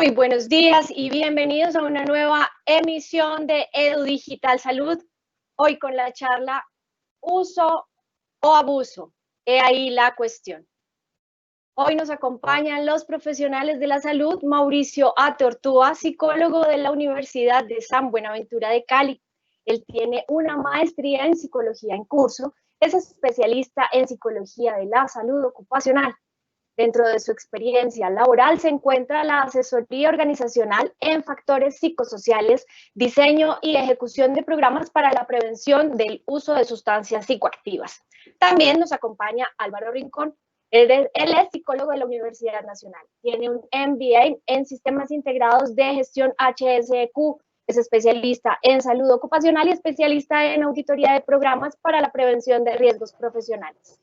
Muy buenos días y bienvenidos a una nueva emisión de Edu Digital Salud. Hoy con la charla Uso o Abuso. He ahí la cuestión. Hoy nos acompañan los profesionales de la salud, Mauricio Atortúa, psicólogo de la Universidad de San Buenaventura de Cali. Él tiene una maestría en psicología en curso, es especialista en psicología de la salud ocupacional. Dentro de su experiencia laboral se encuentra la asesoría organizacional en factores psicosociales, diseño y ejecución de programas para la prevención del uso de sustancias psicoactivas. También nos acompaña Álvaro Rincón. Él es psicólogo de la Universidad Nacional. Tiene un MBA en Sistemas Integrados de Gestión HSEQ. Es especialista en salud ocupacional y especialista en auditoría de programas para la prevención de riesgos profesionales.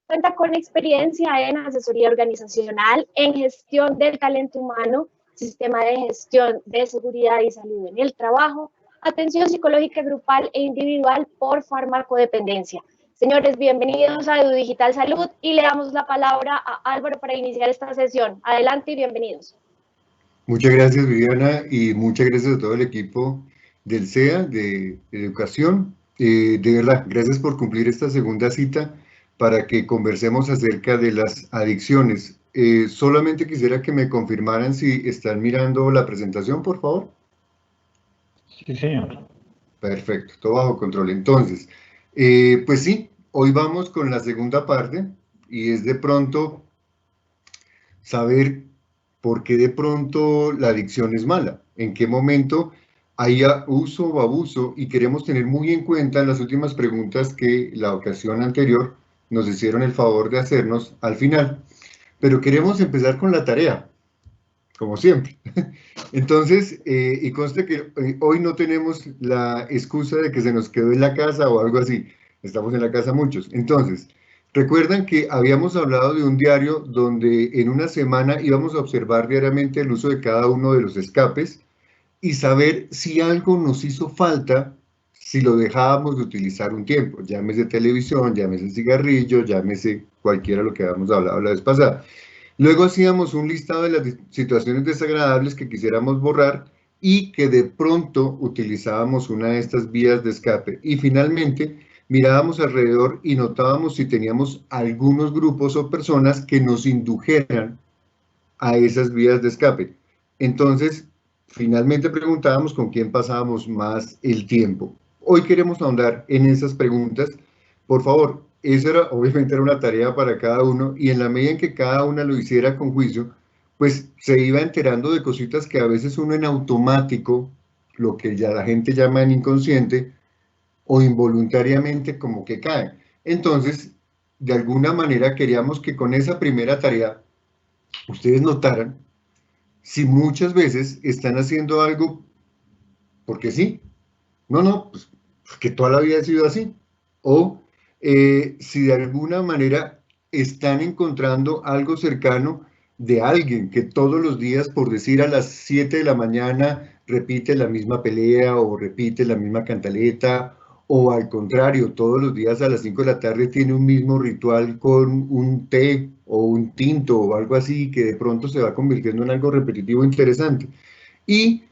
Cuenta con experiencia en asesoría organizacional, en gestión del talento humano, sistema de gestión de seguridad y salud en el trabajo, atención psicológica grupal e individual por farmacodependencia. Señores, bienvenidos a Edu Digital Salud y le damos la palabra a Álvaro para iniciar esta sesión. Adelante y bienvenidos. Muchas gracias, Viviana, y muchas gracias a todo el equipo del CEA de Educación. De verdad, gracias por cumplir esta segunda cita para que conversemos acerca de las adicciones. Solamente quisiera que me confirmaran si están mirando la presentación, por favor. Sí, señor. Perfecto, todo bajo control. Entonces, pues sí, hoy vamos con la segunda parte y es de pronto saber por qué de pronto la adicción es mala, en qué momento hay uso o abuso, y queremos tener muy en cuenta las últimas preguntas que la ocasión anterior nos hicieron el favor de hacernos al final. Pero queremos empezar con la tarea, como siempre. Entonces, y conste que hoy no tenemos la excusa de que se nos quedó en la casa o algo así. Estamos en la casa muchos. Entonces, recuerdan que habíamos hablado de un diario donde en una semana íbamos a observar diariamente el uso de cada uno de los escapes y saber si algo nos hizo falta si lo dejábamos de utilizar un tiempo. Llámese televisión, llámese cigarrillo, llámese cualquiera de lo que habíamos hablado la vez pasada. Luego hacíamos un listado de las situaciones desagradables que quisiéramos borrar y que de pronto utilizábamos una de estas vías de escape. Y finalmente mirábamos alrededor y notábamos si teníamos algunos grupos o personas que nos indujeran a esas vías de escape. Entonces, finalmente preguntábamos con quién pasábamos más el tiempo. Hoy queremos ahondar en esas preguntas. Por favor, eso obviamente era una tarea para cada uno, y en la medida en que cada una lo hiciera con juicio, pues se iba enterando de cositas que a veces uno en automático, lo que ya la gente llama en inconsciente, o involuntariamente como que cae. Entonces, de alguna manera queríamos que con esa primera tarea ustedes notaran si muchas veces están haciendo algo porque sí. No, pues que toda la vida ha sido así. O si de alguna manera están encontrando algo cercano de alguien que todos los días, por decir a las 7 de la mañana, repite la misma pelea o repite la misma cantaleta, o al contrario, todos los días a las 5 de la tarde tiene un mismo ritual con un té o un tinto o algo así, que de pronto se va convirtiendo en algo repetitivo interesante. Y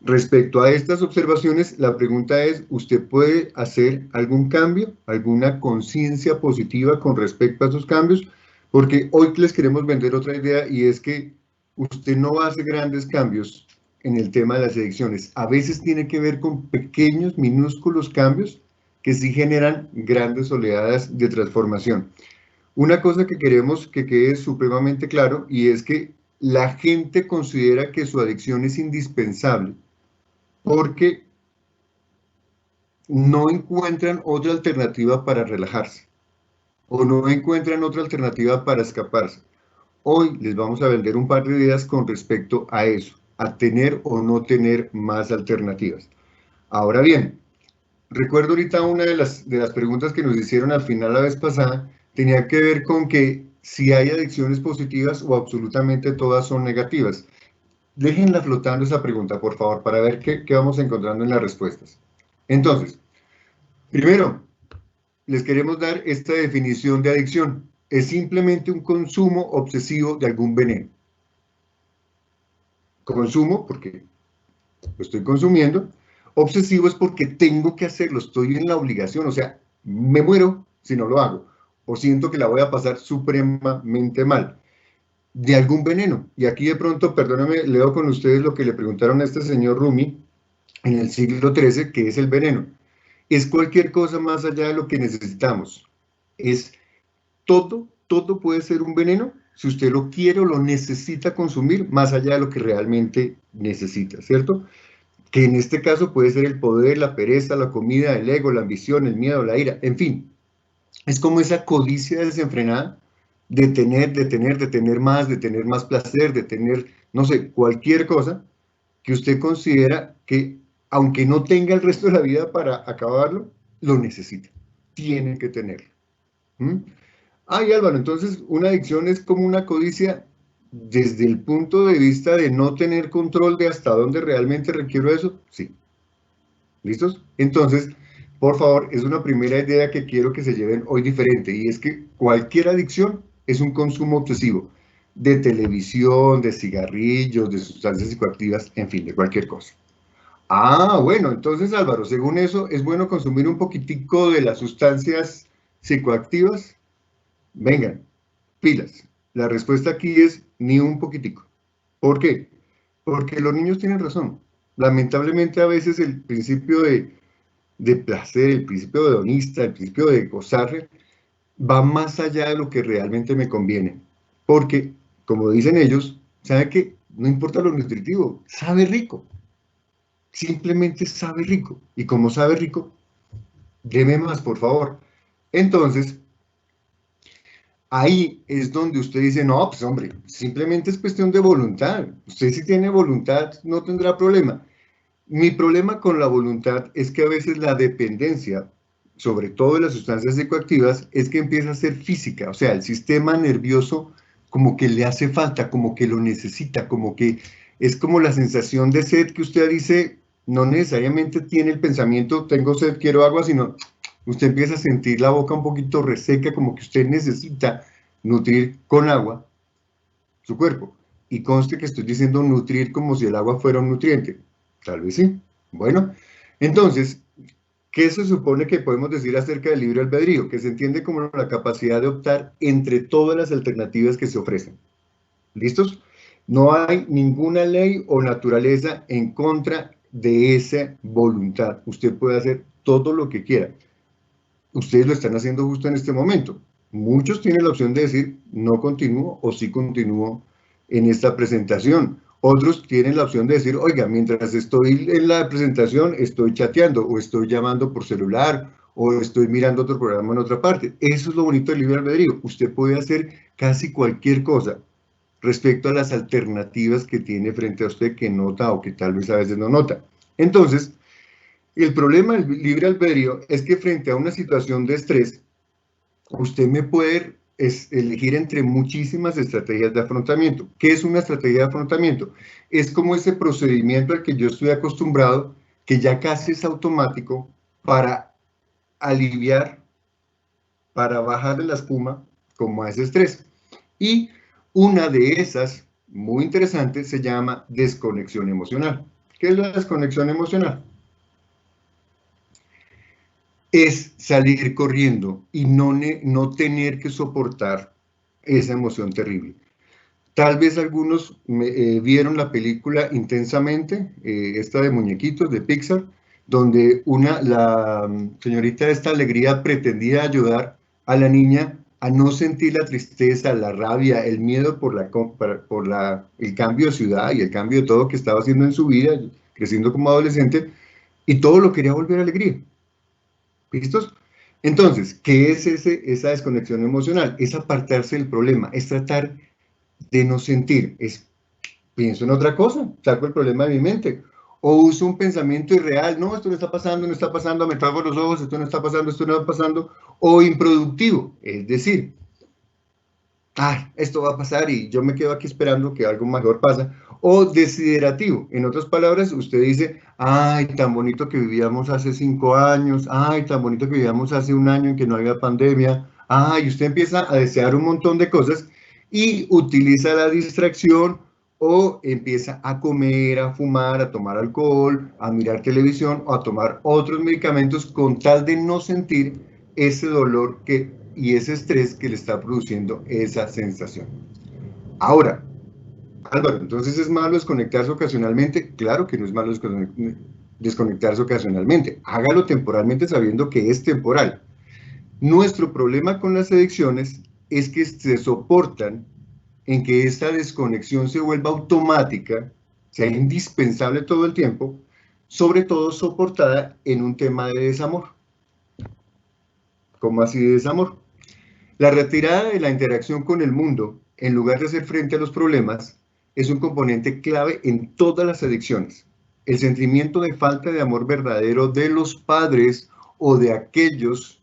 respecto a estas observaciones, la pregunta es, ¿usted puede hacer algún cambio, alguna conciencia positiva con respecto a esos cambios? Porque hoy les queremos vender otra idea, y es que usted no va a hacer grandes cambios en el tema de las adicciones. A veces tiene que ver con pequeños, minúsculos cambios que sí generan grandes oleadas de transformación. Una cosa que queremos que quede supremamente claro, y es que la gente considera que su adicción es indispensable porque no encuentran otra alternativa para relajarse o no encuentran otra alternativa para escaparse. Hoy les vamos a vender un par de ideas con respecto a eso, a tener o no tener más alternativas. Ahora bien, recuerdo ahorita una de las preguntas que nos hicieron al final la vez pasada, tenía que ver con que si hay adicciones positivas o absolutamente todas son negativas. Déjenla flotando esa pregunta, por favor, para ver qué vamos encontrando en las respuestas. Entonces, primero, les queremos dar esta definición de adicción. Es simplemente un consumo obsesivo de algún veneno. consumo porque lo estoy consumiendo. Obsesivo es porque tengo que hacerlo, estoy en la obligación, o sea, me muero si no lo hago, o siento que la voy a pasar supremamente mal, de algún veneno. Y aquí de pronto, perdóname, leo con ustedes lo que le preguntaron a este señor Rumi en el siglo XIII, que es el veneno. Es cualquier cosa más allá de lo que necesitamos. Es todo puede ser un veneno si usted lo quiere o lo necesita consumir más allá de lo que realmente necesita, ¿cierto? Que en este caso puede ser el poder, la pereza, la comida, el ego, la ambición, el miedo, la ira, en fin. Es como esa codicia desenfrenada de tener más placer, de tener, no sé, cualquier cosa que usted considera que, aunque no tenga el resto de la vida para acabarlo, lo necesita, tiene que tenerlo. ¿Mm? Ay, Álvaro, entonces una adicción es como una codicia desde el punto de vista de no tener control de hasta dónde realmente requiero eso. Sí. ¿Listos? Entonces, por favor, es una primera idea que quiero que se lleven hoy diferente, y es que cualquier adicción es un consumo obsesivo de televisión, de cigarrillos, de sustancias psicoactivas, en fin, de cualquier cosa. Ah, bueno, entonces Álvaro, según eso, ¿es bueno consumir un poquitico de las sustancias psicoactivas? Vengan, pilas. La respuesta aquí es ni un poquitico. ¿Por qué? Porque los niños tienen razón. Lamentablemente a veces el principio de placer, el principio de hedonista, el principio de gozar, va más allá de lo que realmente me conviene. Porque, como dicen ellos, ¿sabe qué? No importa lo nutritivo, sabe rico. Simplemente sabe rico. Y como sabe rico, deme más, por favor. Entonces, ahí es donde usted dice, no, pues hombre, simplemente es cuestión de voluntad. Usted si tiene voluntad no tendrá problema. Mi problema con la voluntad es que a veces la dependencia, sobre todo de las sustancias psicoactivas, es que empieza a ser física, o sea, el sistema nervioso como que le hace falta, como que lo necesita, como que es como la sensación de sed que usted dice, no necesariamente tiene el pensamiento, tengo sed, quiero agua, sino usted empieza a sentir la boca un poquito reseca, como que usted necesita nutrir con agua su cuerpo. Y conste que estoy diciendo nutrir como si el agua fuera un nutriente. Tal vez sí. Bueno, entonces, ¿qué se supone que podemos decir acerca del libre albedrío? Que se entiende como la capacidad de optar entre todas las alternativas que se ofrecen. ¿Listos? No hay ninguna ley o naturaleza en contra de esa voluntad. Usted puede hacer todo lo que quiera. Ustedes lo están haciendo justo en este momento. Muchos tienen la opción de decir, no continúo o sí continúo en esta presentación. Otros tienen la opción de decir, oiga, mientras estoy en la presentación, estoy chateando o estoy llamando por celular o estoy mirando otro programa en otra parte. Eso es lo bonito del libre albedrío. Usted puede hacer casi cualquier cosa respecto a las alternativas que tiene frente a usted que nota o que tal vez a veces no nota. Entonces, el problema del libre albedrío es que frente a una situación de estrés, usted me puede elegir entre muchísimas estrategias de afrontamiento. ¿Qué es una estrategia de afrontamiento? Es como ese procedimiento al que yo estoy acostumbrado, que ya casi es automático, para aliviar, para bajarle la espuma como a ese estrés. Y una de esas, muy interesante, se llama desconexión emocional. ¿Qué es la desconexión emocional? Es salir corriendo y no tener que soportar esa emoción terrible. Tal vez algunos vieron la película Intensamente, esta de muñequitos de Pixar, donde la señorita de esta alegría pretendía ayudar a la niña a no sentir la tristeza, la rabia, el miedo por el cambio de ciudad y el cambio de todo que estaba haciendo en su vida, creciendo como adolescente, y todo lo quería volver alegría. ¿Listos? Entonces, ¿qué es esa desconexión emocional? Es apartarse del problema, es tratar de no sentir, pienso en otra cosa, saco el problema de mi mente, o uso un pensamiento irreal, no, esto no está pasando, me trago los ojos, esto no está pasando, o improductivo, es decir, ay, esto va a pasar y yo me quedo aquí esperando que algo mejor pasa, o desiderativo, en otras palabras, usted dice, ay, tan bonito que vivíamos hace 5 años, ay, tan bonito que vivíamos hace 1 año en que no había pandemia, ay, usted empieza a desear un montón de cosas y utiliza la distracción o empieza a comer, a fumar, a tomar alcohol, a mirar televisión o a tomar otros medicamentos con tal de no sentir ese dolor y ese estrés que le está produciendo esa sensación. Ahora, Álvaro, entonces ¿es malo desconectarse ocasionalmente? Claro que no es malo desconectarse ocasionalmente. Hágalo temporalmente sabiendo que es temporal. Nuestro problema con las adicciones es que se soportan en que esta desconexión se vuelva automática, sea indispensable todo el tiempo, sobre todo soportada en un tema de desamor. ¿Cómo así de desamor? La retirada de la interacción con el mundo, en lugar de hacer frente a los problemas, es un componente clave en todas las adicciones. El sentimiento de falta de amor verdadero de los padres o de aquellos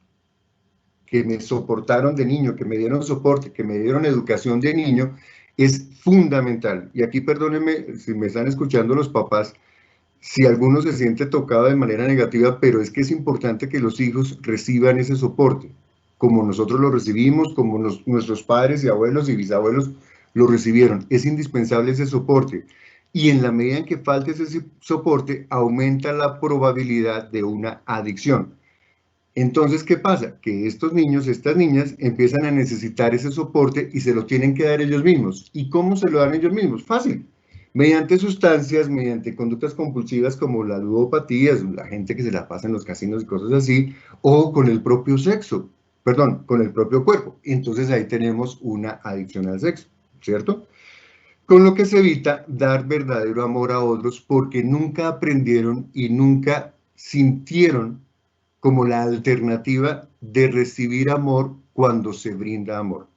que me soportaron de niño, que me dieron soporte, que me dieron educación de niño, es fundamental. Y aquí perdónenme si me están escuchando los papás, si alguno se siente tocado de manera negativa, pero es que es importante que los hijos reciban ese soporte, como nosotros lo recibimos, como nuestros padres y abuelos y bisabuelos lo recibieron. Es indispensable ese soporte. Y en la medida en que falte ese soporte, aumenta la probabilidad de una adicción. Entonces, ¿qué pasa? Que estos niños, estas niñas, empiezan a necesitar ese soporte y se lo tienen que dar ellos mismos. ¿Y cómo se lo dan ellos mismos? Fácil. Mediante sustancias, mediante conductas compulsivas como la ludopatía, la gente que se la pasa en los casinos y cosas así, o con el propio sexo, perdón, con el propio cuerpo. Entonces ahí tenemos una adicción al sexo, ¿cierto? Con lo que se evita dar verdadero amor a otros porque nunca aprendieron y nunca sintieron como la alternativa de recibir amor cuando se brinda amor.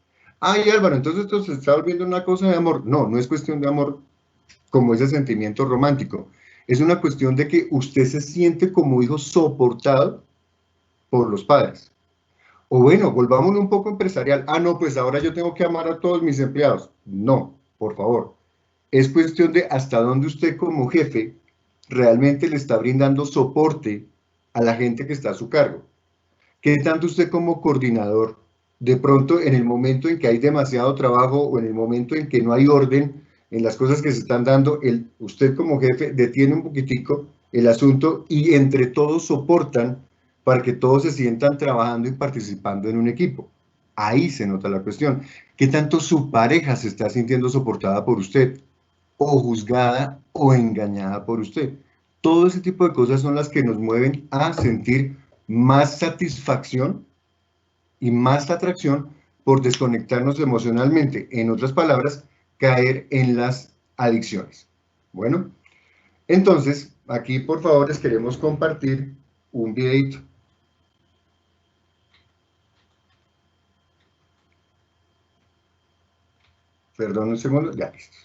Ay, Álvaro, entonces esto se está volviendo una cosa de amor. No, no es cuestión de amor como ese sentimiento romántico. Es una cuestión de que usted se siente como hijo soportado por los padres. O bueno, volvámonos un poco empresarial. Ah, no, pues ahora yo tengo que amar a todos mis empleados. No, por favor. Es cuestión de hasta dónde usted como jefe realmente le está brindando soporte a la gente que está a su cargo. ¿Qué tanto usted como coordinador, de pronto en el momento en que hay demasiado trabajo o en el momento en que no hay orden en las cosas que se están dando, usted como jefe detiene un poquitico el asunto y entre todos soportan para que todos se sientan trabajando y participando en un equipo? Ahí se nota la cuestión. ¿Qué tanto su pareja se está sintiendo soportada por usted o juzgada o engañada por usted? Todo ese tipo de cosas son las que nos mueven a sentir más satisfacción y más atracción por desconectarnos emocionalmente. En otras palabras, caer en las adicciones. Bueno, entonces, aquí por favor les queremos compartir un videito. Perdón un segundo, ya listo.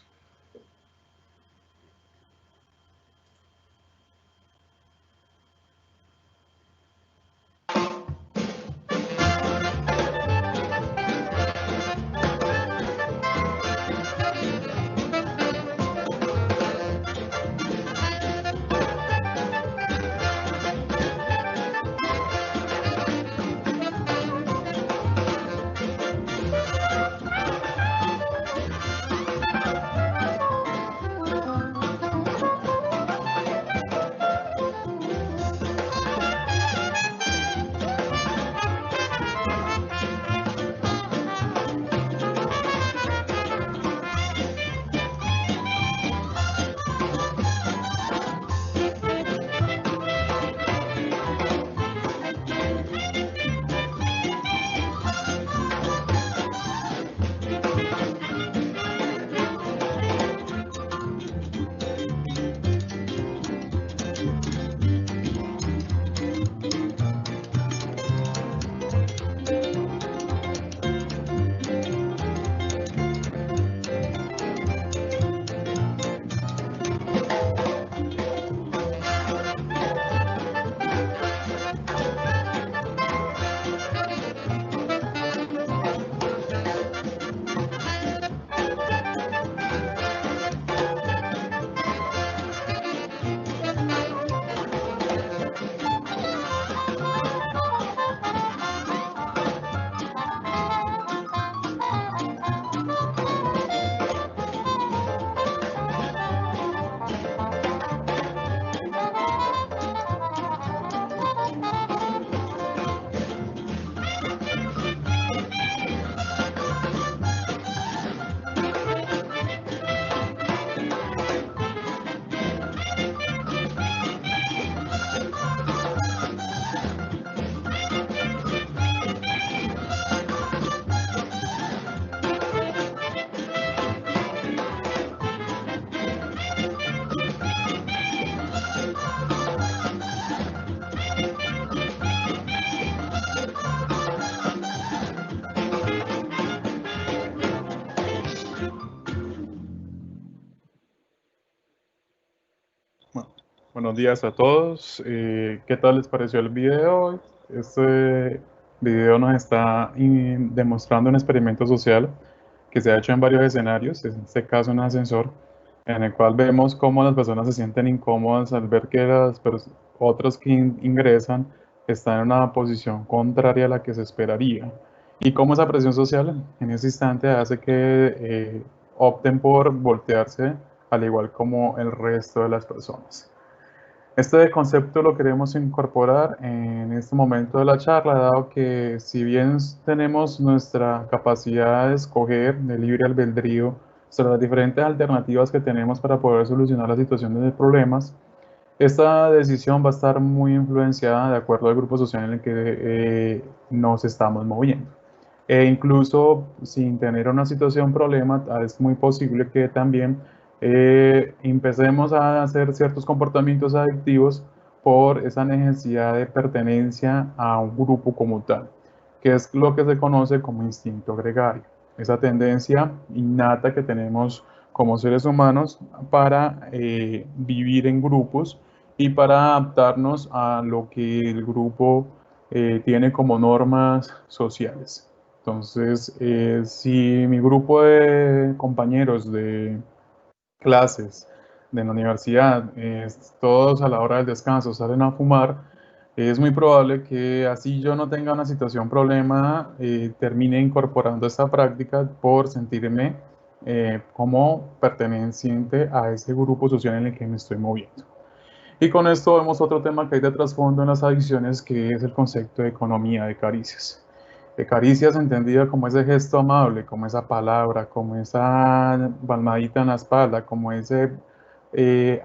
Buenos días a todos. ¿Qué tal les pareció el video de hoy? Este video nos está demostrando un experimento social que se ha hecho en varios escenarios, en este caso un ascensor, en el cual vemos cómo las personas se sienten incómodas al ver que las otros que ingresan están en una posición contraria a la que se esperaría. Y cómo esa presión social en ese instante hace que opten por voltearse al igual como el resto de las personas. Este concepto lo queremos incorporar en este momento de la charla, dado que si bien tenemos nuestra capacidad de escoger de libre albedrío sobre las diferentes alternativas que tenemos para poder solucionar las situaciones de problemas, esta decisión va a estar muy influenciada de acuerdo al grupo social en el que nos estamos moviendo. E incluso sin tener una situación problema, es muy posible que también empecemos a hacer ciertos comportamientos adictivos por esa necesidad de pertenencia a un grupo como tal, que es lo que se conoce como instinto gregario, esa tendencia innata que tenemos como seres humanos para vivir en grupos y para adaptarnos a lo que el grupo tiene como normas sociales. Entonces, si mi grupo de compañeros de clases de la universidad, todos a la hora del descanso salen a fumar, es muy probable que así yo no tenga una situación problema, termine incorporando esta práctica por sentirme como perteneciente a ese grupo social en el que me estoy moviendo. Y con esto vemos otro tema que hay de trasfondo en las adicciones, que es el concepto de economía de caricias. De caricias entendida como ese gesto amable, como esa palabra, como esa palmadita en la espalda, como ese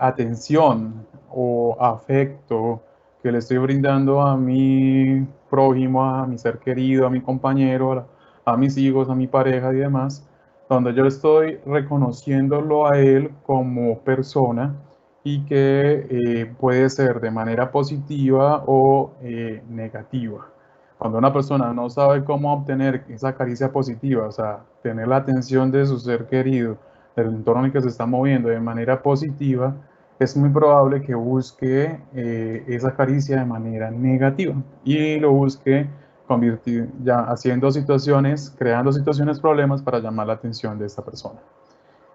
atención o afecto que le estoy brindando a mi prójimo, a mi ser querido, a mi compañero, a mis hijos, a mi pareja y demás, donde yo estoy reconociéndolo a él como persona y que puede ser de manera positiva o negativa. Cuando una persona no sabe cómo obtener esa caricia positiva, o sea, tener la atención de su ser querido, del entorno en el que se está moviendo de manera positiva, es muy probable que busque esa caricia de manera negativa y lo busque convertir, ya haciendo situaciones, creando situaciones, problemas para llamar la atención de esta persona.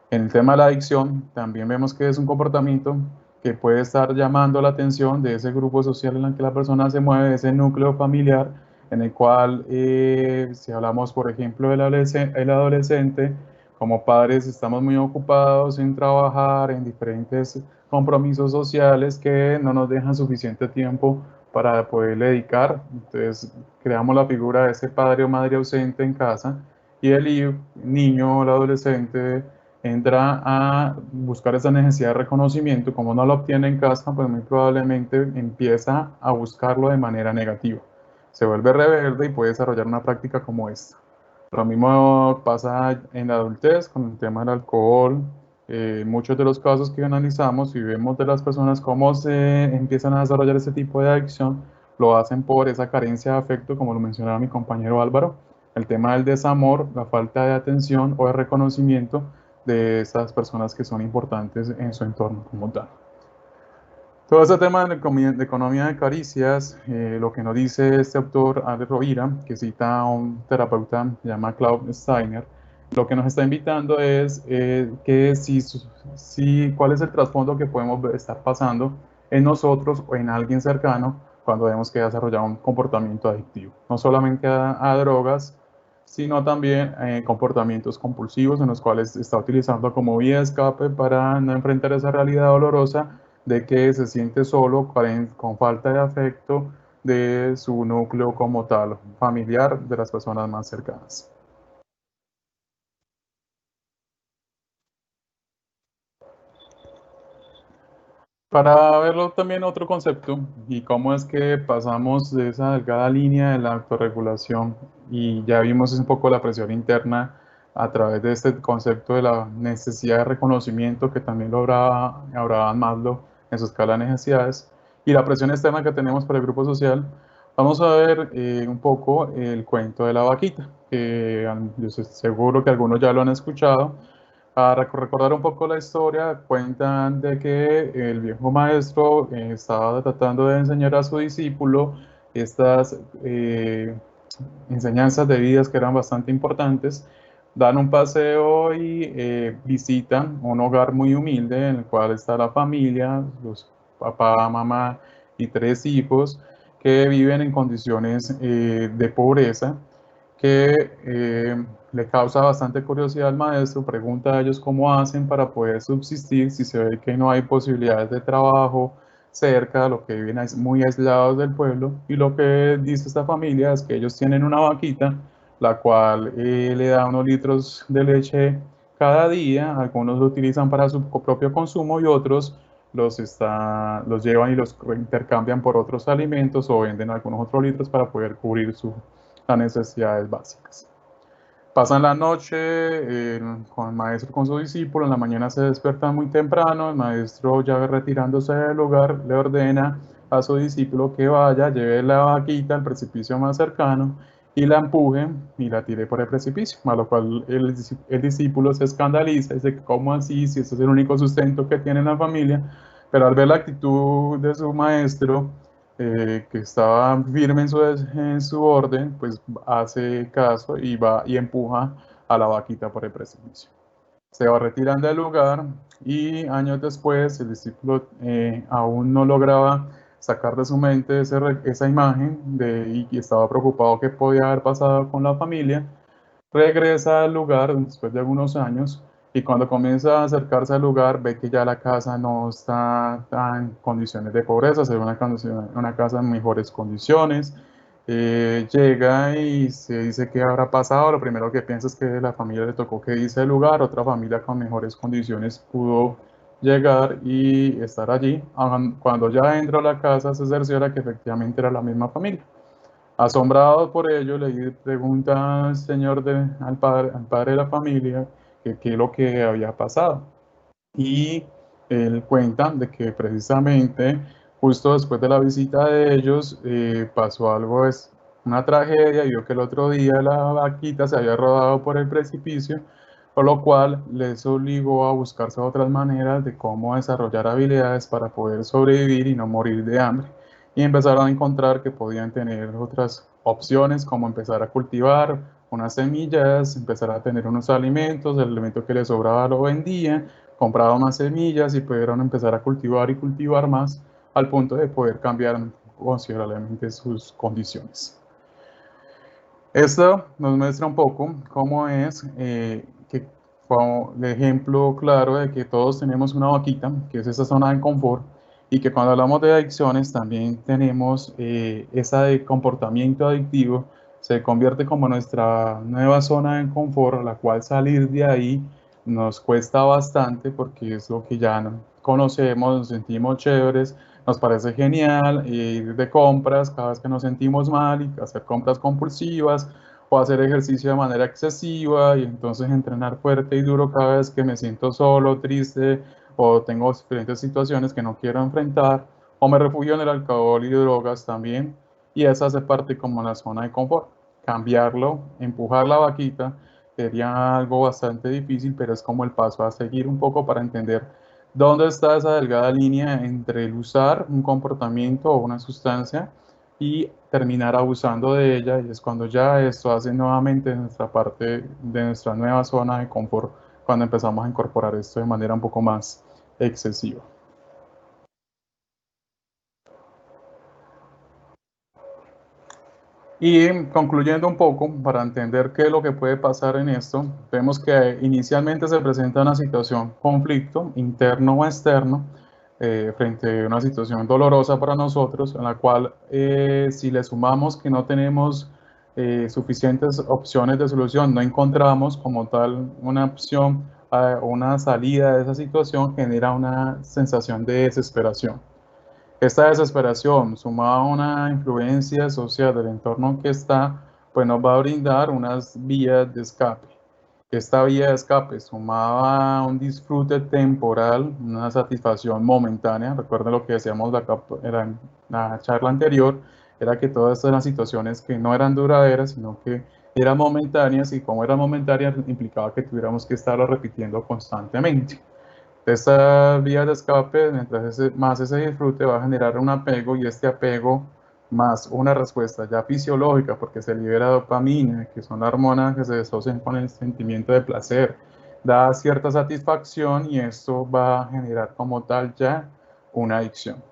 En el tema de la adicción, también vemos que es un comportamiento que puede estar llamando la atención de ese grupo social en el que la persona se mueve, ese núcleo familiar, en el cual, si hablamos, por ejemplo, del adolescente, como padres estamos muy ocupados en trabajar en diferentes compromisos sociales que no nos dejan suficiente tiempo para poder dedicar. Entonces, creamos la figura de ese padre o madre ausente en casa y el niño o el adolescente entra a buscar esa necesidad de reconocimiento. Como no lo obtiene en casa, pues muy probablemente empieza a buscarlo de manera negativa. Se vuelve rebelde y puede desarrollar una práctica como esta. Lo mismo pasa en la adultez con el tema del alcohol. Muchos de los casos que analizamos y vemos de las personas cómo se empiezan a desarrollar este tipo de adicción, lo hacen por esa carencia de afecto, como lo mencionaba mi compañero Álvaro, el tema del desamor, la falta de atención o de reconocimiento de esas personas que son importantes en su entorno como tal. Todo ese tema de economía de caricias, lo que nos dice este autor, Ale Rovira, que cita a un terapeuta que se llama Claude Steiner, lo que nos está invitando es que cuál es el trasfondo que podemos estar pasando en nosotros o en alguien cercano cuando vemos que ha desarrollado un comportamiento adictivo. No solamente a drogas, sino también comportamientos compulsivos en los cuales está utilizando como vía de escape para no enfrentar esa realidad dolorosa de que se siente solo, con falta de afecto de su núcleo como tal, familiar, de las personas más cercanas. Para verlo también otro concepto y cómo es que pasamos de esa delgada línea de la autorregulación y ya vimos un poco la presión interna a través de este concepto de la necesidad de reconocimiento que también lo hablaba Abraham Maslow en su escala de necesidades y la presión externa que tenemos por el grupo social. Vamos a ver un poco el cuento de la vaquita, que yo estoy seguro que algunos ya lo han escuchado, Para recordar un poco la historia, cuentan de que el viejo maestro estaba tratando de enseñar a su discípulo estas enseñanzas de vidas que eran bastante importantes. Dan un paseo y visitan un hogar muy humilde en el cual está la familia, los papá, mamá y 3 hijos que viven en condiciones de pobreza, que le causa bastante curiosidad al maestro, pregunta a ellos cómo hacen para poder subsistir si se ve que no hay posibilidades de trabajo cerca, lo que viven muy aislados del pueblo, y lo que dice esta familia es que ellos tienen una vaquita, la cual le da unos litros de leche cada día, algunos lo utilizan para su propio consumo y otros los llevan y los intercambian por otros alimentos o venden algunos otros litros para poder cubrir las necesidades básicas. Pasan la noche con el maestro con su discípulo, en la mañana se despiertan muy temprano, el maestro ya retirándose del lugar le ordena a su discípulo que vaya, lleve la vaquita al precipicio más cercano y la empuje y la tire por el precipicio, a lo cual el discípulo se escandaliza y dice, ¿cómo así? Si ese es el único sustento que tiene la familia, pero al ver la actitud de su maestro, que estaba firme en su orden, pues hace caso y va y empuja a la vaquita por el precipicio. Se va retirando del lugar y años después el discípulo aún no lograba sacar de su mente esa imagen y estaba preocupado qué podía haber pasado con la familia. Regresa al lugar después de algunos años y cuando comienza a acercarse al lugar ve que ya la casa no está en condiciones de pobreza, se ve una casa en mejores condiciones. Llega y se dice qué habrá pasado. Lo primero que piensa es que la familia le tocó que irse del lugar, otra familia con mejores condiciones pudo llegar y estar allí. Cuando ya entró a la casa se cerciora que efectivamente era la misma familia. Asombrado por ello, le pregunta al señor al padre de la familia qué es lo que había pasado. Y él cuenta de que precisamente justo después de la visita de ellos pasó algo, es una tragedia, y vio que el otro día la vaquita se había rodado por el precipicio, por lo cual les obligó a buscarse otras maneras de cómo desarrollar habilidades para poder sobrevivir y no morir de hambre. Y empezaron a encontrar que podían tener otras opciones, como empezar a cultivar unas semillas, empezar a tener unos alimentos, el alimento que les sobraba lo vendían, compraban más semillas y pudieron empezar a cultivar y cultivar más al punto de poder cambiar considerablemente sus condiciones. Esto nos muestra un poco cómo es que como el ejemplo claro de que todos tenemos una vaquita, que es esa zona de confort, y que cuando hablamos de adicciones también tenemos esa de comportamiento adictivo, se convierte como nuestra nueva zona de confort, la cual salir de ahí nos cuesta bastante porque es lo que ya no conocemos, nos sentimos chéveres, nos parece genial ir de compras cada vez que nos sentimos mal y hacer compras compulsivas o hacer ejercicio de manera excesiva y entonces entrenar fuerte y duro cada vez que me siento solo, triste o tengo diferentes situaciones que no quiero enfrentar o me refugio en el alcohol y drogas también, y esa hace parte como la zona de confort. Cambiarlo, empujar la vaquita sería algo bastante difícil, pero es como el paso a seguir un poco para entender ¿dónde está esa delgada línea entre el usar un comportamiento o una sustancia y terminar abusando de ella? Y es cuando ya esto hace nuevamente nuestra parte de nuestra nueva zona de confort, cuando empezamos a incorporar esto de manera un poco más excesiva. Y concluyendo un poco, para entender qué es lo que puede pasar en esto, vemos que inicialmente se presenta una situación, conflicto interno o externo, frente a una situación dolorosa para nosotros, en la cual si le sumamos que no tenemos suficientes opciones de solución, no encontramos como tal una opción o una salida de esa situación, genera una sensación de desesperación. Esta desesperación, sumada a una influencia social del entorno que está, pues nos va a brindar unas vías de escape. Esta vía de escape, sumada a un disfrute temporal, una satisfacción momentánea, recuerden lo que decíamos en la charla anterior, era que todas estas eran situaciones que no eran duraderas, sino que eran momentáneas, y como eran momentáneas implicaba que tuviéramos que estarlo repitiendo constantemente. Estas vías de escape, mientras más ese disfrute, va a generar un apego, y este apego más una respuesta ya fisiológica, porque se libera dopamina, que son hormonas que se asocian con el sentimiento de placer, da cierta satisfacción, y esto va a generar como tal ya una adicción.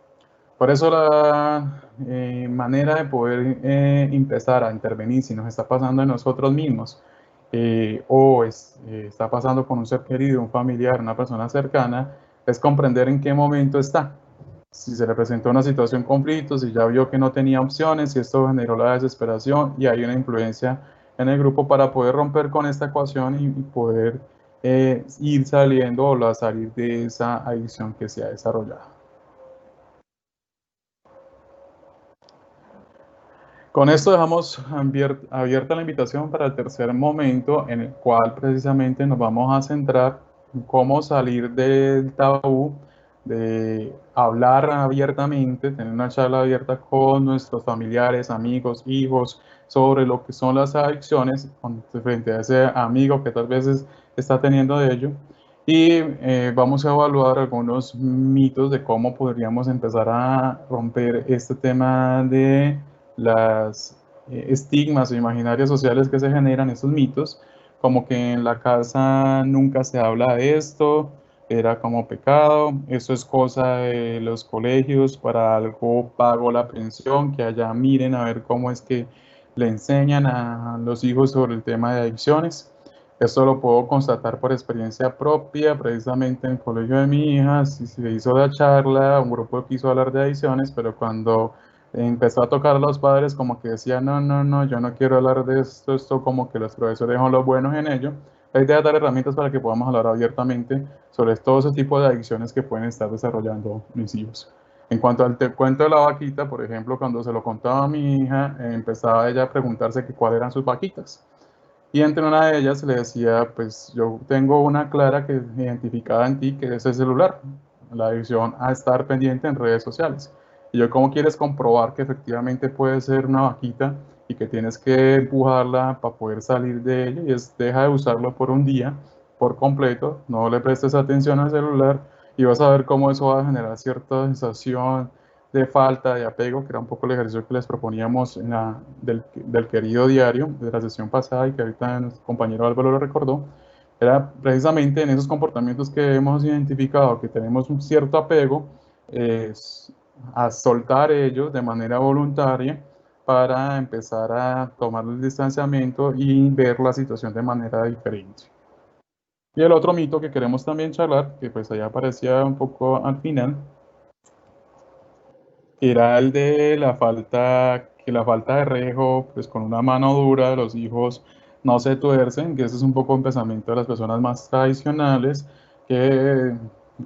Por eso la manera de poder empezar a intervenir si nos está pasando en nosotros mismos, o está pasando con un ser querido, un familiar, una persona cercana, es comprender en qué momento está. Si se le presentó una situación conflicto, si ya vio que no tenía opciones, si esto generó la desesperación, y hay una influencia en el grupo para poder romper con esta ecuación y poder ir saliendo o salir de esa adicción que se ha desarrollado. Con esto dejamos abierta la invitación para el tercer momento, en el cual precisamente nos vamos a centrar en cómo salir del tabú, de hablar abiertamente, tener una charla abierta con nuestros familiares, amigos, hijos, sobre lo que son las adicciones, frente a ese amigo que tal vez está teniendo de ello. Y vamos a evaluar algunos mitos de cómo podríamos empezar a romper este tema de las estigmas o imaginarios sociales que se generan, esos mitos, como que en la casa nunca se habla de esto, era como pecado, eso es cosa de los colegios, para algo pago la pensión, que allá miren a ver cómo es que le enseñan a los hijos sobre el tema de adicciones. Esto lo puedo constatar por experiencia propia, precisamente en el colegio de mi hija, se hizo la charla, un grupo quiso hablar de adicciones, pero cuando empezó a tocar a los padres, como que decían, no, no, no, yo no quiero hablar de esto como que los profesores son los buenos en ello. La idea es dar herramientas para que podamos hablar abiertamente sobre todo ese tipo de adicciones que pueden estar desarrollando mis hijos. En cuanto al cuento de la vaquita, por ejemplo, cuando se lo contaba a mi hija, empezaba ella a preguntarse que cuáles eran sus vaquitas. Y entre una de ellas le decía, pues yo tengo una clara que identificada en ti, que es el celular, la adicción a estar pendiente en redes sociales. Y yo, ¿cómo quieres comprobar que efectivamente puede ser una vaquita y que tienes que empujarla para poder salir de ella? Y es, deja de usarlo por un día, por completo, no le prestes atención al celular, y vas a ver cómo eso va a generar cierta sensación de falta de apego, que era un poco el ejercicio que les proponíamos del querido diario de la sesión pasada, y que ahorita nuestro compañero Álvaro lo recordó. Era precisamente en esos comportamientos que hemos identificado que tenemos un cierto apego, a soltar ellos de manera voluntaria para empezar a tomar el distanciamiento y ver la situación de manera diferente. Y el otro mito que queremos también charlar, que pues allá aparecía un poco al final, era el de la falta de rejo, pues con una mano dura los hijos no se tuercen, que ese es un poco el pensamiento de las personas más tradicionales, que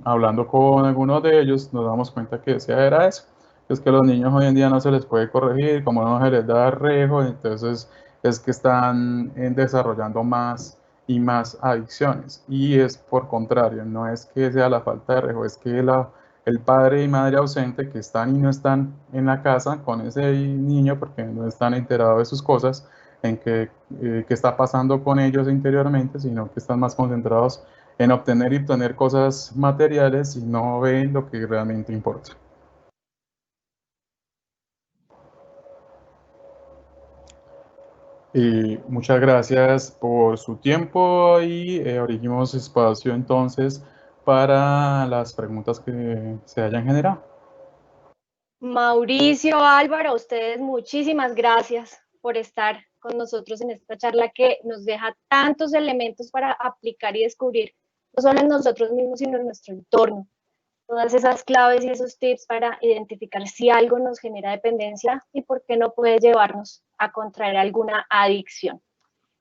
hablando con algunos de ellos nos damos cuenta que decía era eso, es que los niños hoy en día no se les puede corregir, como no se les da rejo, entonces es que están desarrollando más y más adicciones, y es por contrario, no es que sea la falta de rejo, es que el padre y madre ausente que están y no están en la casa con ese niño porque no están enterados de sus cosas, en qué está pasando con ellos interiormente, sino que están más concentrados en obtener y obtener cosas materiales y no ven lo que realmente importa. Muchas gracias por su tiempo, y abrimos espacio entonces para las preguntas que se hayan generado. Mauricio, Álvaro, a ustedes muchísimas gracias por estar con nosotros en esta charla que nos deja tantos elementos para aplicar y descubrir, no solo en nosotros mismos, sino en nuestro entorno. Todas esas claves y esos tips para identificar si algo nos genera dependencia y por qué no puede llevarnos a contraer alguna adicción.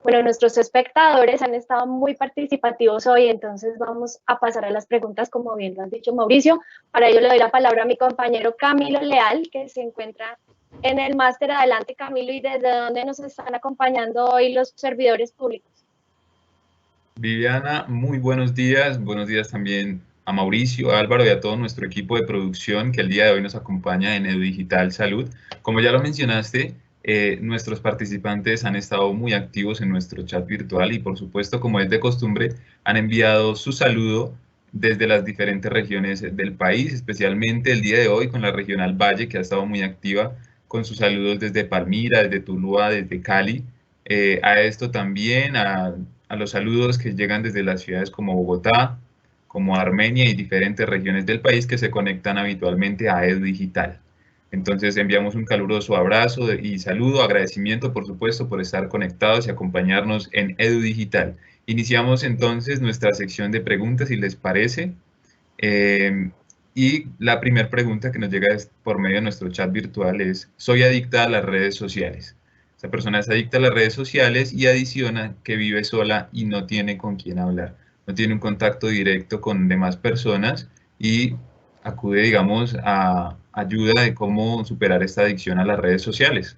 Bueno, nuestros espectadores han estado muy participativos hoy, entonces vamos a pasar a las preguntas, como bien lo has dicho, Mauricio. Para ello le doy la palabra a mi compañero Camilo Leal, que se encuentra en el máster. Adelante, Camilo, ¿y desde dónde nos están acompañando hoy los servidores públicos? Viviana, muy buenos días también a Mauricio, a Álvaro y a todo nuestro equipo de producción que el día de hoy nos acompaña en EduDigital Salud. Como ya lo mencionaste, Nuestros participantes han estado muy activos en nuestro chat virtual y, por supuesto, como es de costumbre, han enviado su saludo desde las diferentes regiones del país, especialmente el día de hoy con la Regional Valle, que ha estado muy activa con sus saludos desde Palmira, desde Tuluá, desde Cali. A esto también, a los saludos que llegan desde las ciudades como Bogotá, como Armenia y diferentes regiones del país que se conectan habitualmente a Edu Digital. Entonces enviamos un caluroso abrazo y saludo, agradecimiento por supuesto por estar conectados y acompañarnos en Edu Digital. Iniciamos entonces nuestra sección de preguntas, si les parece. Y la primera pregunta que nos llega por medio de nuestro chat virtual es: soy adicta a las redes sociales. Esa persona es adicta a las redes sociales y adiciona que vive sola y no tiene con quién hablar. No tiene un contacto directo con demás personas y acude, digamos, a ayuda de cómo superar esta adicción a las redes sociales.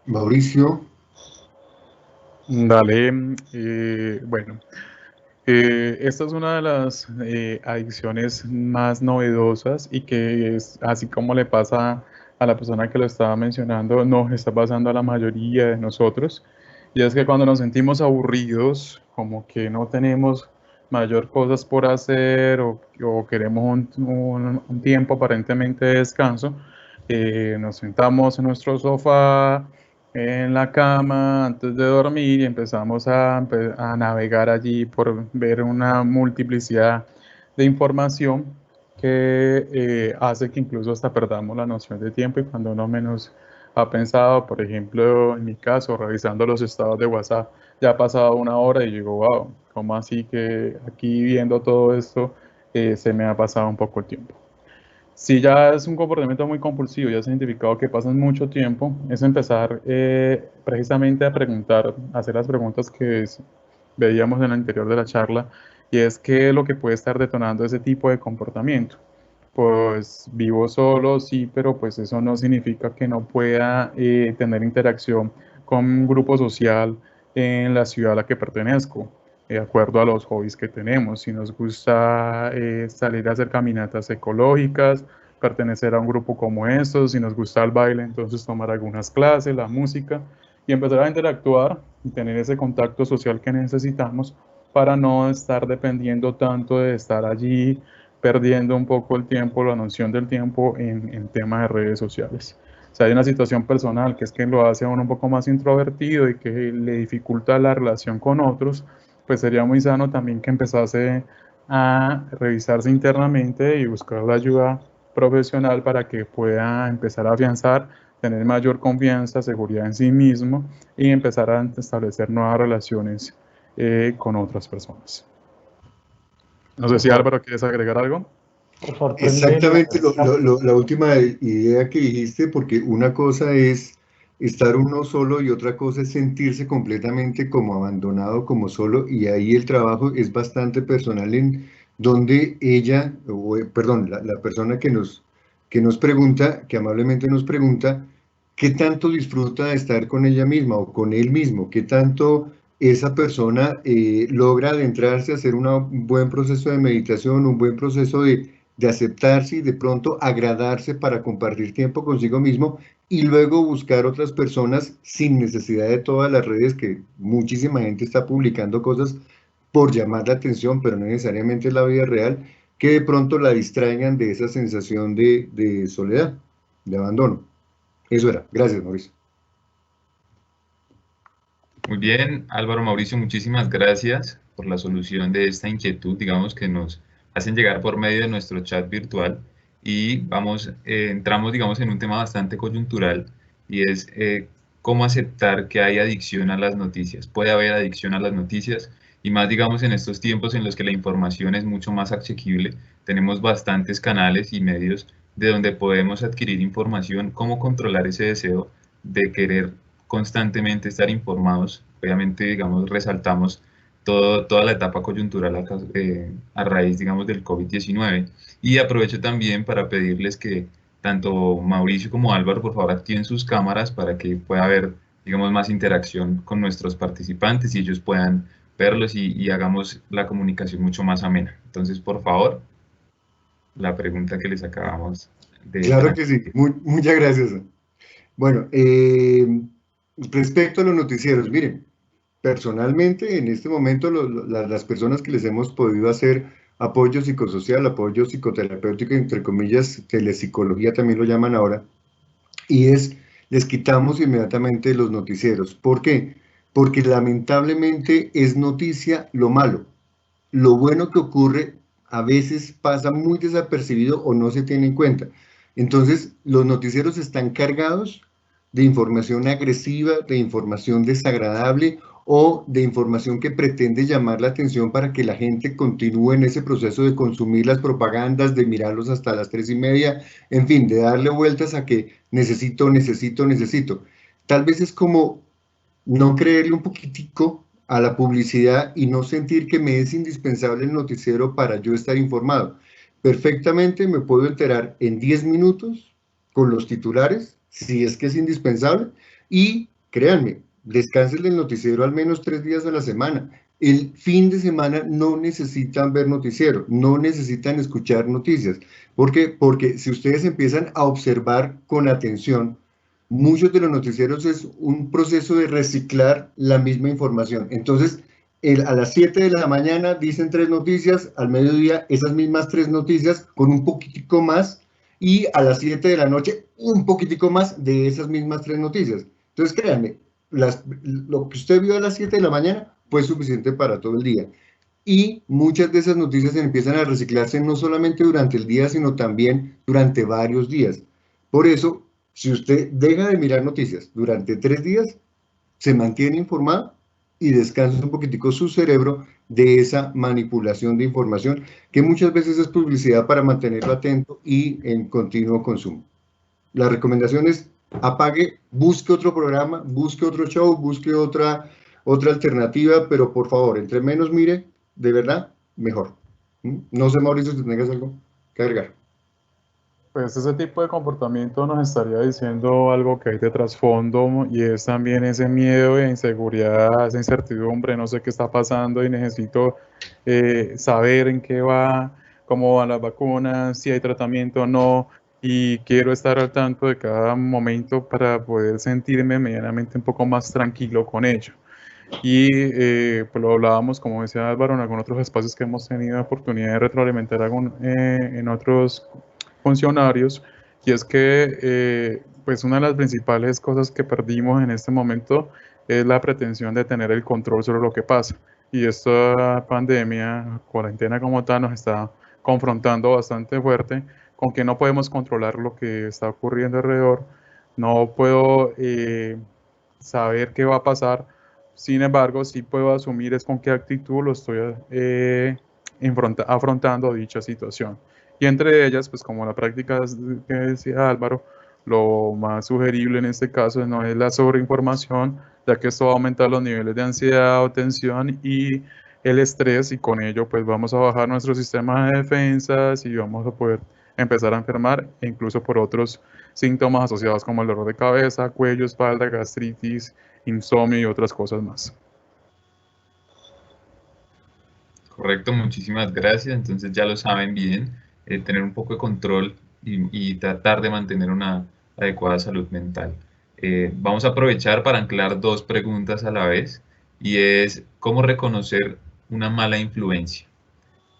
Mauricio. Dale, bueno, esta es una de las adicciones más novedosas y que es así como le pasa a la persona que lo estaba mencionando, nos está pasando a la mayoría de nosotros. Y es que cuando nos sentimos aburridos, como que no tenemos mayor cosas por hacer o queremos un tiempo aparentemente de descanso, nos sentamos en nuestro sofá, en la cama antes de dormir y empezamos a navegar allí por ver una multiplicidad de información que hace que incluso hasta perdamos la noción de tiempo, y cuando uno menos ha pensado, por ejemplo, en mi caso, revisando los estados de WhatsApp, ya ha pasado una hora y digo, wow, ¿cómo así que aquí viendo todo esto se me ha pasado un poco el tiempo? Si ya es un comportamiento muy compulsivo, ya se ha identificado que pasan mucho tiempo, es empezar precisamente a preguntar, a hacer las preguntas que veíamos en el anterior de la charla, y es qué es lo que puede estar detonando ese tipo de comportamiento. Pues vivo solo, sí, pero pues eso no significa que no pueda tener interacción con un grupo social en la ciudad a la que pertenezco, de acuerdo a los hobbies que tenemos. Si nos gusta salir a hacer caminatas ecológicas, pertenecer a un grupo como estos, si nos gusta el baile, entonces tomar algunas clases, la música, y empezar a interactuar y tener ese contacto social que necesitamos para no estar dependiendo tanto de estar allí perdiendo un poco el tiempo, la noción del tiempo en temas de redes sociales. O sea, hay una situación personal que es que lo hace a uno un poco más introvertido y que le dificulta la relación con otros, pues sería muy sano también que empezase a revisarse internamente y buscar la ayuda profesional para que pueda empezar a afianzar, tener mayor confianza, seguridad en sí mismo y empezar a establecer nuevas relaciones con otras personas. No sé si Álvaro, ¿quieres agregar algo? Exactamente, la última idea que dijiste, porque una cosa es estar uno solo y otra cosa es sentirse completamente como abandonado, como solo, y ahí el trabajo es bastante personal en donde ella, perdón, la persona que nos pregunta, que amablemente nos pregunta, ¿qué tanto disfruta de estar con ella misma o con él mismo? ¿Qué tanto esa persona logra adentrarse a hacer un buen proceso de meditación, un buen proceso de aceptarse y de pronto agradarse para compartir tiempo consigo mismo y luego buscar otras personas sin necesidad de todas las redes, que muchísima gente está publicando cosas por llamar la atención, pero no necesariamente es la vida real, que de pronto la distraigan de esa sensación de soledad, de abandono. Eso era. Gracias, Mauricio. Muy bien, Álvaro, Mauricio, muchísimas gracias por la solución de esta inquietud, digamos, que nos hacen llegar por medio de nuestro chat virtual, y entramos, digamos, en un tema bastante coyuntural, y es cómo aceptar que hay adicción a las noticias. Puede haber adicción a las noticias, y más, digamos, en estos tiempos en los que la información es mucho más asequible, tenemos bastantes canales y medios de donde podemos adquirir información. Cómo controlar ese deseo de querer constantemente estar informados. Obviamente, digamos, resaltamos toda la etapa coyuntural a raíz, digamos, del COVID-19. Y aprovecho también para pedirles que tanto Mauricio como Álvaro, por favor, activen sus cámaras para que pueda haber, digamos, más interacción con nuestros participantes y ellos puedan verlos y hagamos la comunicación mucho más amena. Entonces, por favor, la pregunta que les acabamos de Claro que sí, muchas gracias. Bueno, respecto a los noticieros, miren, personalmente en este momento las personas que les hemos podido hacer apoyo psicosocial, apoyo psicoterapéutico, entre comillas, telepsicología también lo llaman ahora, y les quitamos inmediatamente los noticieros. ¿Por qué? Porque lamentablemente es noticia lo malo. Lo bueno que ocurre a veces pasa muy desapercibido o no se tiene en cuenta. Entonces, los noticieros están cargados de información agresiva, de información desagradable o de información que pretende llamar la atención para que la gente continúe en ese proceso de consumir las propagandas, de mirarlos hasta las 3:30, en fin, de darle vueltas a que necesito. Tal vez es como no creerle un poquitico a la publicidad y no sentir que me es indispensable el noticiero para yo estar informado. Perfectamente me puedo enterar en 10 minutos con los titulares, si es que es indispensable, y créanme, descansen del noticiero al menos 3 días a la semana. El fin de semana no necesitan ver noticiero, no necesitan escuchar noticias. ¿Por qué? Porque si ustedes empiezan a observar con atención, muchos de los noticieros es un proceso de reciclar la misma información. Entonces, a las 7 de la mañana dicen 3 noticias, al mediodía esas mismas 3 noticias con un poquitico más, y a las 7 de la noche un poquitico más de esas mismas 3 noticias. Entonces, créanme, lo que usted vio a las 7 de la mañana fue suficiente para todo el día. Y muchas de esas noticias empiezan a reciclarse no solamente durante el día, sino también durante varios días. Por eso, si usted deja de mirar noticias durante 3 días, se mantiene informado y descansa un poquitico su cerebro de esa manipulación de información que muchas veces es publicidad para mantenerlo atento y en continuo consumo. La recomendación es apague, busque otro programa, busque otro show, busque otra alternativa, pero por favor, entre menos mire, de verdad, mejor. No sé, Mauricio, si tengas algo que agregar. Pues ese tipo de comportamiento nos estaría diciendo algo que hay de trasfondo y es también ese miedo e inseguridad, esa incertidumbre, no sé qué está pasando y necesito saber en qué va, cómo van las vacunas, si hay tratamiento o no, y quiero estar al tanto de cada momento para poder sentirme medianamente un poco más tranquilo con ello. Y pues lo hablábamos, como decía Álvaro, en algunos otros espacios que hemos tenido oportunidad de retroalimentar en otros funcionarios, y es que pues una de las principales cosas que perdimos en este momento es la pretensión de tener el control sobre lo que pasa. Y esta pandemia, cuarentena como tal, nos está confrontando bastante fuerte con que no podemos controlar lo que está ocurriendo alrededor. No puedo saber qué va a pasar. Sin embargo, sí puedo asumir es con qué actitud lo estoy afrontando dicha situación. Y entre ellas, pues como la práctica que decía Álvaro, lo más sugerible en este caso no es la sobreinformación, ya que esto va a aumentar los niveles de ansiedad o tensión y el estrés, y con ello pues vamos a bajar nuestro sistema de defensas y vamos a poder empezar a enfermar, e incluso por otros síntomas asociados como el dolor de cabeza, cuello, espalda, gastritis, insomnio y otras cosas más. Correcto, muchísimas gracias. Entonces ya lo saben bien, tener un poco de control y tratar de mantener una adecuada salud mental. Vamos a aprovechar para anclar 2 preguntas a la vez, y es cómo reconocer una mala influencia.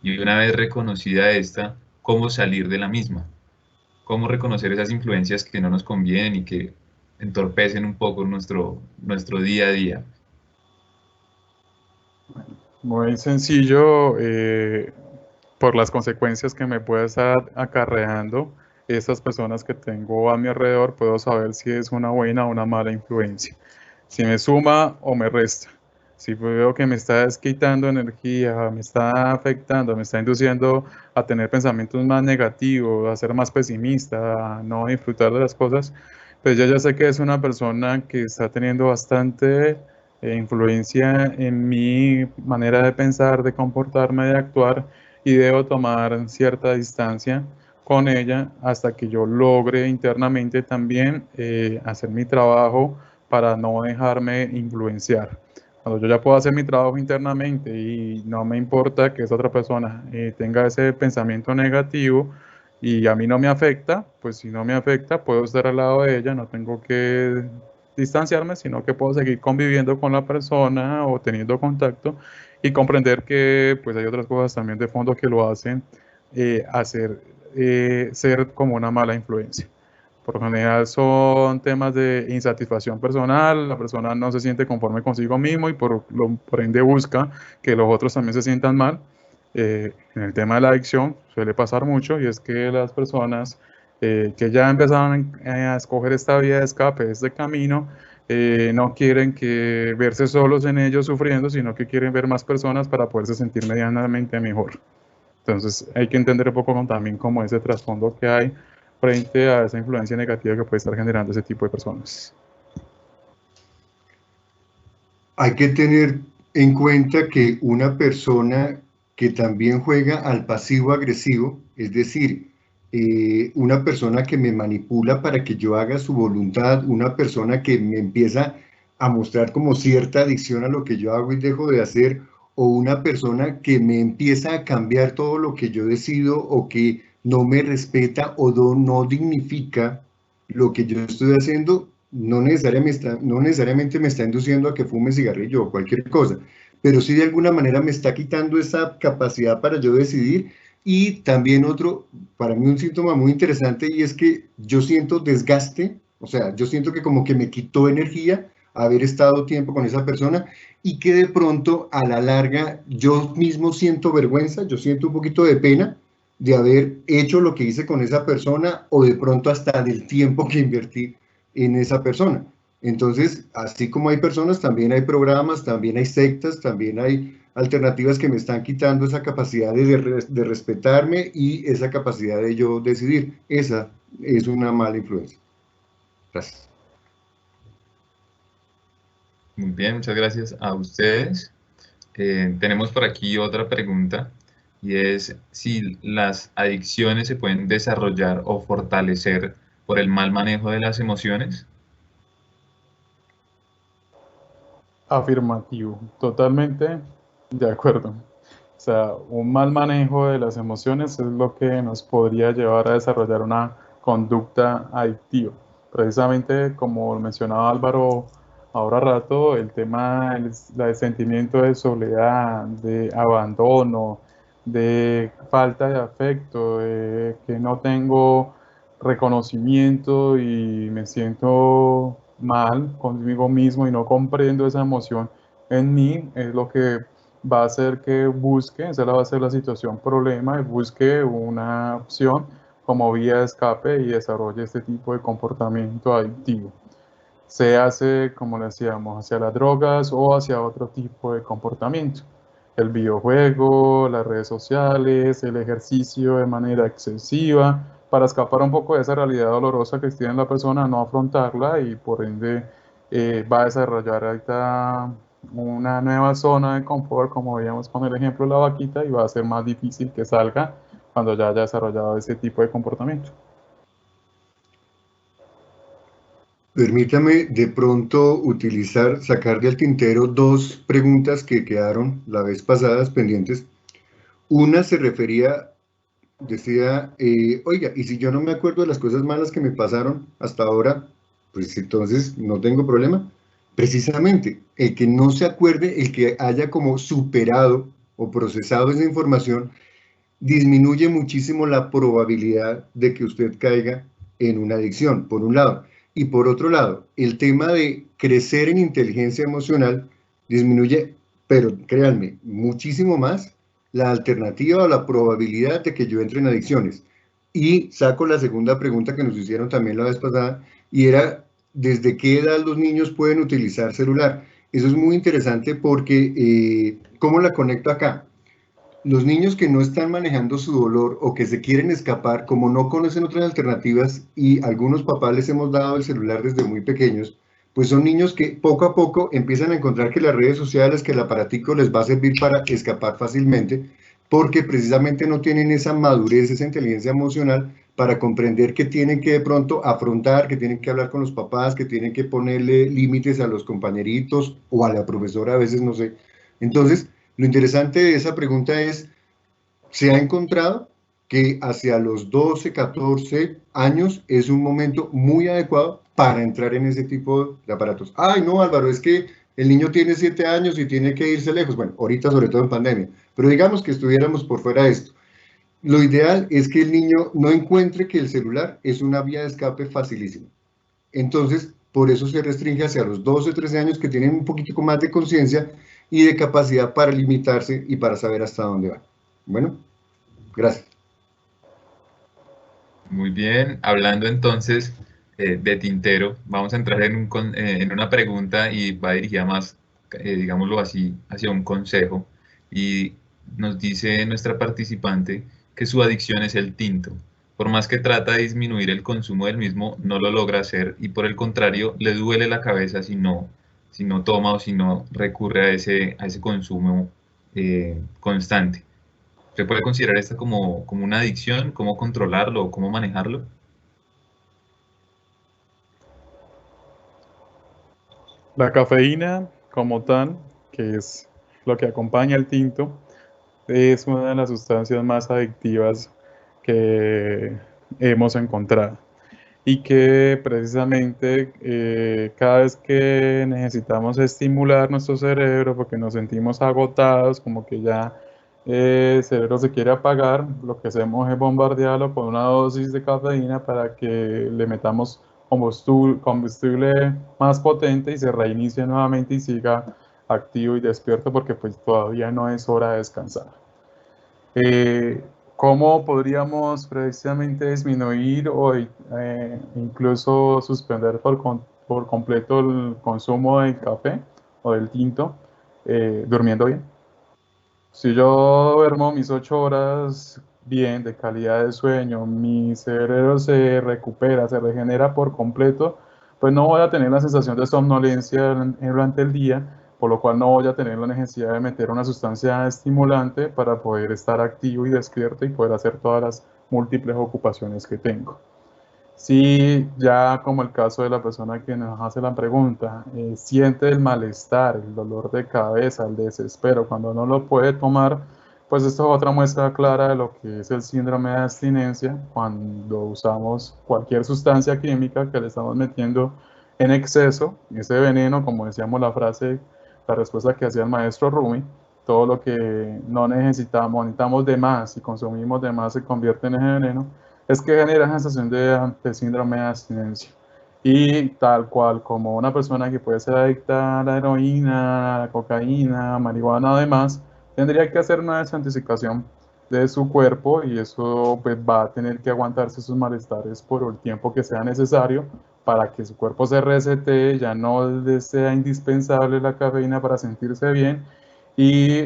Y una vez reconocida esta, cómo salir de la misma. Cómo reconocer esas influencias que no nos convienen y que entorpecen un poco nuestro día a día. Muy sencillo, por las consecuencias que me puede estar acarreando estas personas que tengo a mi alrededor, puedo saber si es una buena o una mala influencia, si me suma o me resta. Si veo que me está quitando energía, me está afectando, me está induciendo a tener pensamientos más negativos, a ser más pesimista, a no disfrutar de las cosas, pues yo ya sé que es una persona que está teniendo bastante influencia en mi manera de pensar, de comportarme, de actuar, y debo tomar cierta distancia con ella hasta que yo logre internamente también hacer mi trabajo para no dejarme influenciar. Cuando yo ya puedo hacer mi trabajo internamente y no me importa que esa otra persona tenga ese pensamiento negativo y a mí no me afecta, pues si no me afecta, puedo estar al lado de ella, no tengo que distanciarme, sino que puedo seguir conviviendo con la persona o teniendo contacto y comprender que pues hay otras cosas también de fondo que lo hacen ser como una mala influencia. Por lo general son temas de insatisfacción personal, la persona no se siente conforme consigo mismo y por ende busca que los otros también se sientan mal. En el tema de la adicción suele pasar mucho y es que las personas que ya empezaron a escoger esta vía de escape, este camino, no quieren que verse solos en ellos sufriendo, sino que quieren ver más personas para poderse sentir medianamente mejor. Entonces hay que entender un poco también como ese trasfondo que hay frente a esa influencia negativa que puede estar generando ese tipo de personas. Hay que tener en cuenta que una persona que también juega al pasivo-agresivo, es decir, una persona que me manipula para que yo haga su voluntad, una persona que me empieza a mostrar como cierta adicción a lo que yo hago y dejo de hacer, o una persona que me empieza a cambiar todo lo que yo decido o que no me respeta o no dignifica lo que yo estoy haciendo, no necesariamente me está induciendo a que fume cigarrillo o cualquier cosa, pero sí de alguna manera me está quitando esa capacidad para yo decidir. Y también otro, para mí un síntoma muy interesante, y es que yo siento desgaste, o sea, yo siento que como que me quitó energía haber estado tiempo con esa persona y que de pronto a la larga yo mismo siento vergüenza, yo siento un poquito de pena de haber hecho lo que hice con esa persona o de pronto hasta del tiempo que invertí en esa persona. Entonces, así como hay personas, también hay programas, también hay sectas, también hay alternativas que me están quitando esa capacidad de respetarme y esa capacidad de yo decidir. Esa es una mala influencia. Gracias. Muy bien, muchas gracias a ustedes. Tenemos por aquí otra pregunta y es si las adicciones se pueden desarrollar o fortalecer por el mal manejo de las emociones. Afirmativo, totalmente de acuerdo. O sea, un mal manejo de las emociones es lo que nos podría llevar a desarrollar una conducta adictiva. Precisamente como mencionaba Álvaro ahora rato, el tema del sentimiento de soledad, de abandono, de falta de afecto, de que no tengo reconocimiento y me siento mal conmigo mismo y no comprendo esa emoción en mí, es lo que va a hacer que busque, esa va a ser la situación problema, y busque una opción como vía de escape y desarrolle este tipo de comportamiento adictivo. Se hace, como le decíamos, hacia las drogas o hacia otro tipo de comportamiento. El videojuego, las redes sociales, el ejercicio de manera excesiva, para escapar un poco de esa realidad dolorosa que tiene la persona, no afrontarla y por ende va a desarrollar ahorita una nueva zona de confort, como veíamos con el ejemplo de la vaquita, y va a ser más difícil que salga cuando ya haya desarrollado ese tipo de comportamiento. Permítame de pronto sacar del tintero dos preguntas que quedaron la vez pasadas pendientes. Una se refería, decía, oiga, y si yo no me acuerdo de las cosas malas que me pasaron hasta ahora, pues entonces no tengo problema. Precisamente, el que no se acuerde, el que haya como superado o procesado esa información, disminuye muchísimo la probabilidad de que usted caiga en una adicción, por un lado. Y por otro lado, el tema de crecer en inteligencia emocional disminuye, pero créanme, muchísimo más la alternativa o la probabilidad de que yo entre en adicciones. Y saco la segunda pregunta que nos hicieron también la vez pasada, y era, ¿desde qué edad los niños pueden utilizar celular? Eso es muy interesante porque, ¿cómo la conecto acá? Los niños que no están manejando su dolor o que se quieren escapar, como no conocen otras alternativas y algunos papás les hemos dado el celular desde muy pequeños, pues son niños que poco a poco empiezan a encontrar que las redes sociales, que el aparatico les va a servir para escapar fácilmente, porque precisamente no tienen esa madurez, esa inteligencia emocional para comprender que tienen que de pronto afrontar, que tienen que hablar con los papás, que tienen que ponerle límites a los compañeritos o a la profesora, a veces no sé. Entonces, lo interesante de esa pregunta es, se ha encontrado que hacia los 12, 14 años es un momento muy adecuado para entrar en ese tipo de aparatos. Ay, no, Álvaro, es que el niño tiene 7 años y tiene que irse lejos. Bueno, ahorita sobre todo en pandemia, pero digamos que estuviéramos por fuera de esto. Lo ideal es que el niño no encuentre que el celular es una vía de escape facilísima. Entonces, por eso se restringe hacia los 12 o 13 años que tienen un poquitico más de conciencia y de capacidad para limitarse y para saber hasta dónde van. Bueno, gracias. Muy bien, hablando entonces de tintero, vamos a entrar en una pregunta y va dirigida más, digámoslo así, hacia un consejo. Y nos dice nuestra participante que su adicción es el tinto. Por más que trata de disminuir el consumo del mismo, no lo logra hacer y por el contrario, le duele la cabeza si no toma o si no recurre a ese consumo constante. ¿Se puede considerar esta como una adicción? ¿Cómo controlarlo o cómo manejarlo? La cafeína como tal, que es lo que acompaña el tinto, es una de las sustancias más adictivas que hemos encontrado y que precisamente cada vez que necesitamos estimular nuestro cerebro porque nos sentimos agotados, como que ya el cerebro se quiere apagar, lo que hacemos es bombardearlo con una dosis de cafeína para que le metamos combustible más potente y se reinicie nuevamente y siga activo y despierto porque pues todavía no es hora de descansar. ¿Cómo podríamos precisamente disminuir o incluso suspender por completo el consumo del café o del tinto durmiendo bien? Si yo duermo mis 8 horas bien, de calidad de sueño, mi cerebro se recupera, se regenera por completo, pues no voy a tener la sensación de somnolencia durante el día, por lo cual no voy a tener la necesidad de meter una sustancia estimulante para poder estar activo y despierto y poder hacer todas las múltiples ocupaciones que tengo. Si ya como el caso de la persona que nos hace la pregunta, siente el malestar, el dolor de cabeza, el desespero cuando no lo puede tomar, pues esto es otra muestra clara de lo que es el síndrome de abstinencia cuando usamos cualquier sustancia química que le estamos metiendo en exceso, ese veneno, como decíamos la frase, la respuesta que hacía el maestro Rumi, todo lo que no necesitamos de más y consumimos de más se convierte en ese veneno, es que genera sensación de síndrome de abstinencia. Y tal cual como una persona que puede ser adicta a la heroína, a la cocaína, marihuana, además, tendría que hacer una desintoxicación de su cuerpo y eso pues va a tener que aguantarse sus malestares por el tiempo que sea necesario para que su cuerpo se resete, ya no le sea indispensable la cafeína para sentirse bien y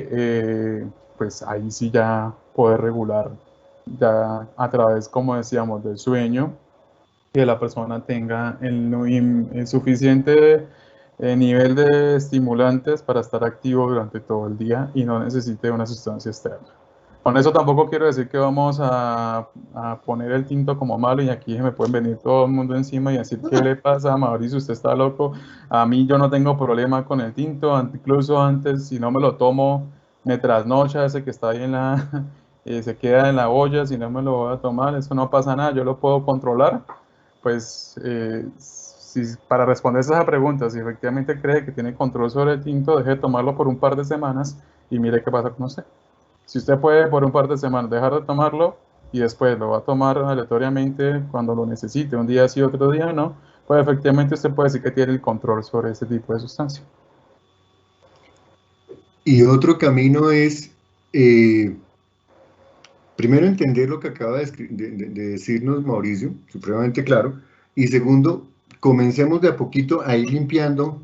pues ahí sí ya poder regular ya a través, como decíamos, del sueño, que la persona tenga el suficiente nivel de estimulantes para estar activo durante todo el día y no necesite una sustancia externa. Con eso tampoco quiero decir que vamos a poner el tinto como malo y aquí me pueden venir todo el mundo encima y decir, ¿qué le pasa a Mauricio? Usted está loco. A mí yo no tengo problema con el tinto, incluso antes si no me lo tomo, me trasnocha ese que está ahí en la... se queda en la olla, si no me lo voy a tomar, eso no pasa nada, yo lo puedo controlar. Pues para responder esa pregunta, si efectivamente cree que tiene control sobre el tinto, deje de tomarlo por un par de semanas y mire qué pasa con usted. Si usted puede por un par de semanas dejar de tomarlo y después lo va a tomar aleatoriamente cuando lo necesite, un día sí, otro día no, pues efectivamente usted puede decir que tiene el control sobre ese tipo de sustancia. Y otro camino es, primero, entender lo que acaba de decirnos Mauricio, supremamente claro, y segundo, comencemos de a poquito a ir limpiando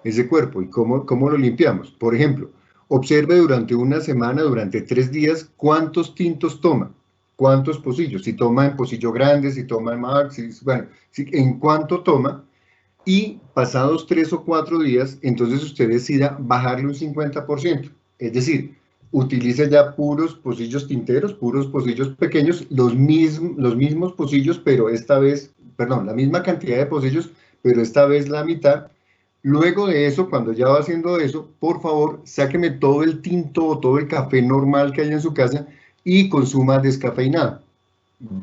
ese cuerpo. ¿Y cómo lo limpiamos? Por ejemplo, observe durante una semana, durante 3 días, cuántos tintos toma, cuántos pocillos, si toma en pocillo grande, si toma en max, bueno, en cuánto toma, y pasados 3 o 4 días, entonces usted decida bajarle un 50%. Es decir, utilice ya puros pocillos tinteros, puros pocillos pequeños, los mismos pocillos, pero esta vez, perdón, la misma cantidad de pocillos, pero esta vez la mitad. Luego de eso, cuando ya va haciendo eso, por favor, sáqueme todo el tinto o todo el café normal que hay en su casa y consuma descafeinado.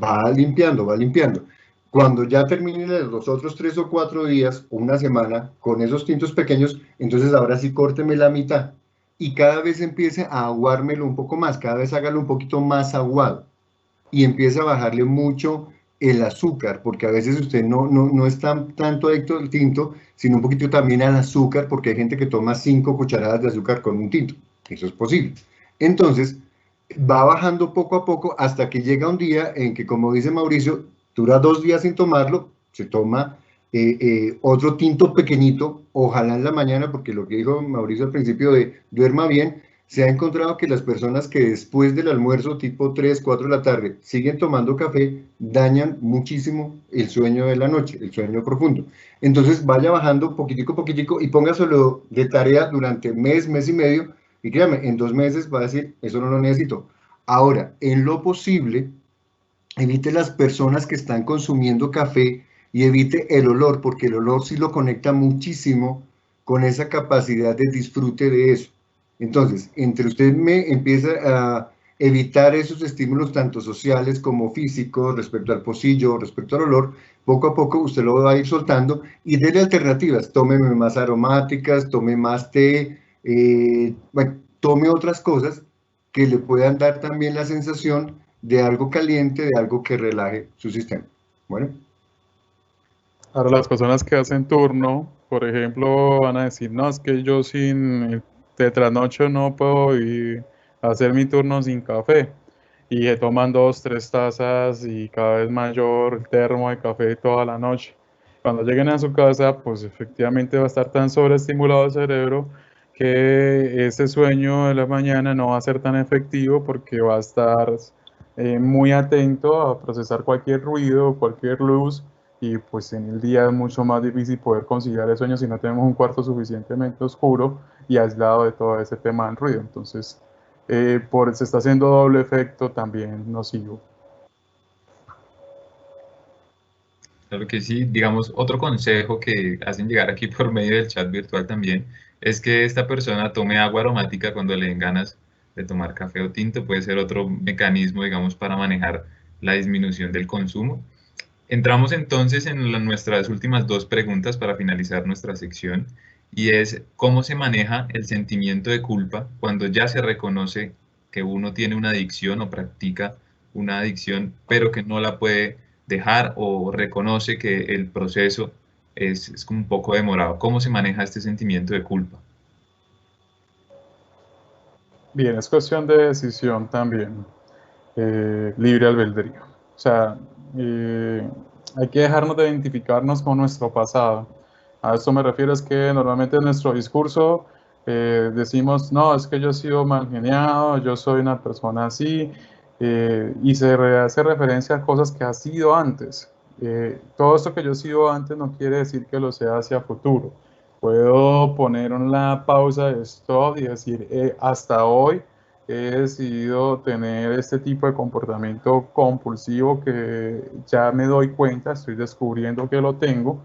Va limpiando, va limpiando. Cuando ya termine los otros 3 o 4 días o una semana con esos tintos pequeños, entonces ahora sí córteme la mitad y cada vez empiece a aguármelo un poco más, cada vez hágalo un poquito más aguado y empiece a bajarle mucho el azúcar, porque a veces usted no es tanto adicto al tinto, sino un poquito también al azúcar, porque hay gente que toma 5 cucharadas de azúcar con un tinto. Eso es posible. Entonces, va bajando poco a poco hasta que llega un día en que, como dice Mauricio, dura 2 días sin tomarlo, se toma otro tinto pequeñito, ojalá en la mañana, porque lo que dijo Mauricio al principio de duerma bien, se ha encontrado que las personas que después del almuerzo, tipo 3, 4 de la tarde, siguen tomando café, dañan muchísimo el sueño de la noche, el sueño profundo. Entonces vaya bajando poquitico y póngaselo de tarea durante mes y medio, y créame, en 2 meses va a decir, eso no lo necesito. Ahora, en lo posible, evite las personas que están consumiendo café y evite el olor, porque el olor sí lo conecta muchísimo con esa capacidad de disfrute de eso. Entonces, entre usted me empieza a evitar esos estímulos tanto sociales como físicos respecto al pocillo, respecto al olor, poco a poco usted lo va a ir soltando y déle alternativas, tómeme más aromáticas, tome más té, bueno, tome otras cosas que le puedan dar también la sensación de algo caliente, de algo que relaje su sistema. Bueno. Ahora las personas que hacen turno, por ejemplo, van a decir, no, es que yo sin el tetranocho no puedo hacer mi turno sin café. Y se toman 2, 3 tazas y cada vez mayor el termo de café toda la noche. Cuando lleguen a su casa, pues efectivamente va a estar tan sobreestimulado el cerebro que ese sueño de la mañana no va a ser tan efectivo porque va a estar muy atento a procesar cualquier ruido, cualquier luz, y pues en el día es mucho más difícil poder conciliar el sueño si no tenemos un cuarto suficientemente oscuro y aislado de todo ese tema del ruido. Entonces, se está haciendo doble efecto también nocivo. Claro que sí, digamos, otro consejo que hacen llegar aquí por medio del chat virtual también es que esta persona tome agua aromática cuando le den ganas de tomar café o tinto. Puede ser otro mecanismo, digamos, para manejar la disminución del consumo. Entramos entonces en nuestras últimas 2 preguntas para finalizar nuestra sección, y es cómo se maneja el sentimiento de culpa cuando ya se reconoce que uno tiene una adicción o practica una adicción, pero que no la puede dejar o reconoce que el proceso es como un poco demorado. ¿Cómo se maneja este sentimiento de culpa? Bien, es cuestión de decisión también, libre albedrío. O sea, hay que dejarnos de identificarnos con nuestro pasado. A esto me refiero, es que normalmente en nuestro discurso decimos, no, es que yo he sido mal geniado, yo soy una persona así, y se hace referencia a cosas que ha sido antes. Todo esto que yo he sido antes no quiere decir que lo sea hacia futuro. Puedo poner una pausa de stop y decir, hasta hoy he decidido tener este tipo de comportamiento compulsivo que ya me doy cuenta, estoy descubriendo que lo tengo.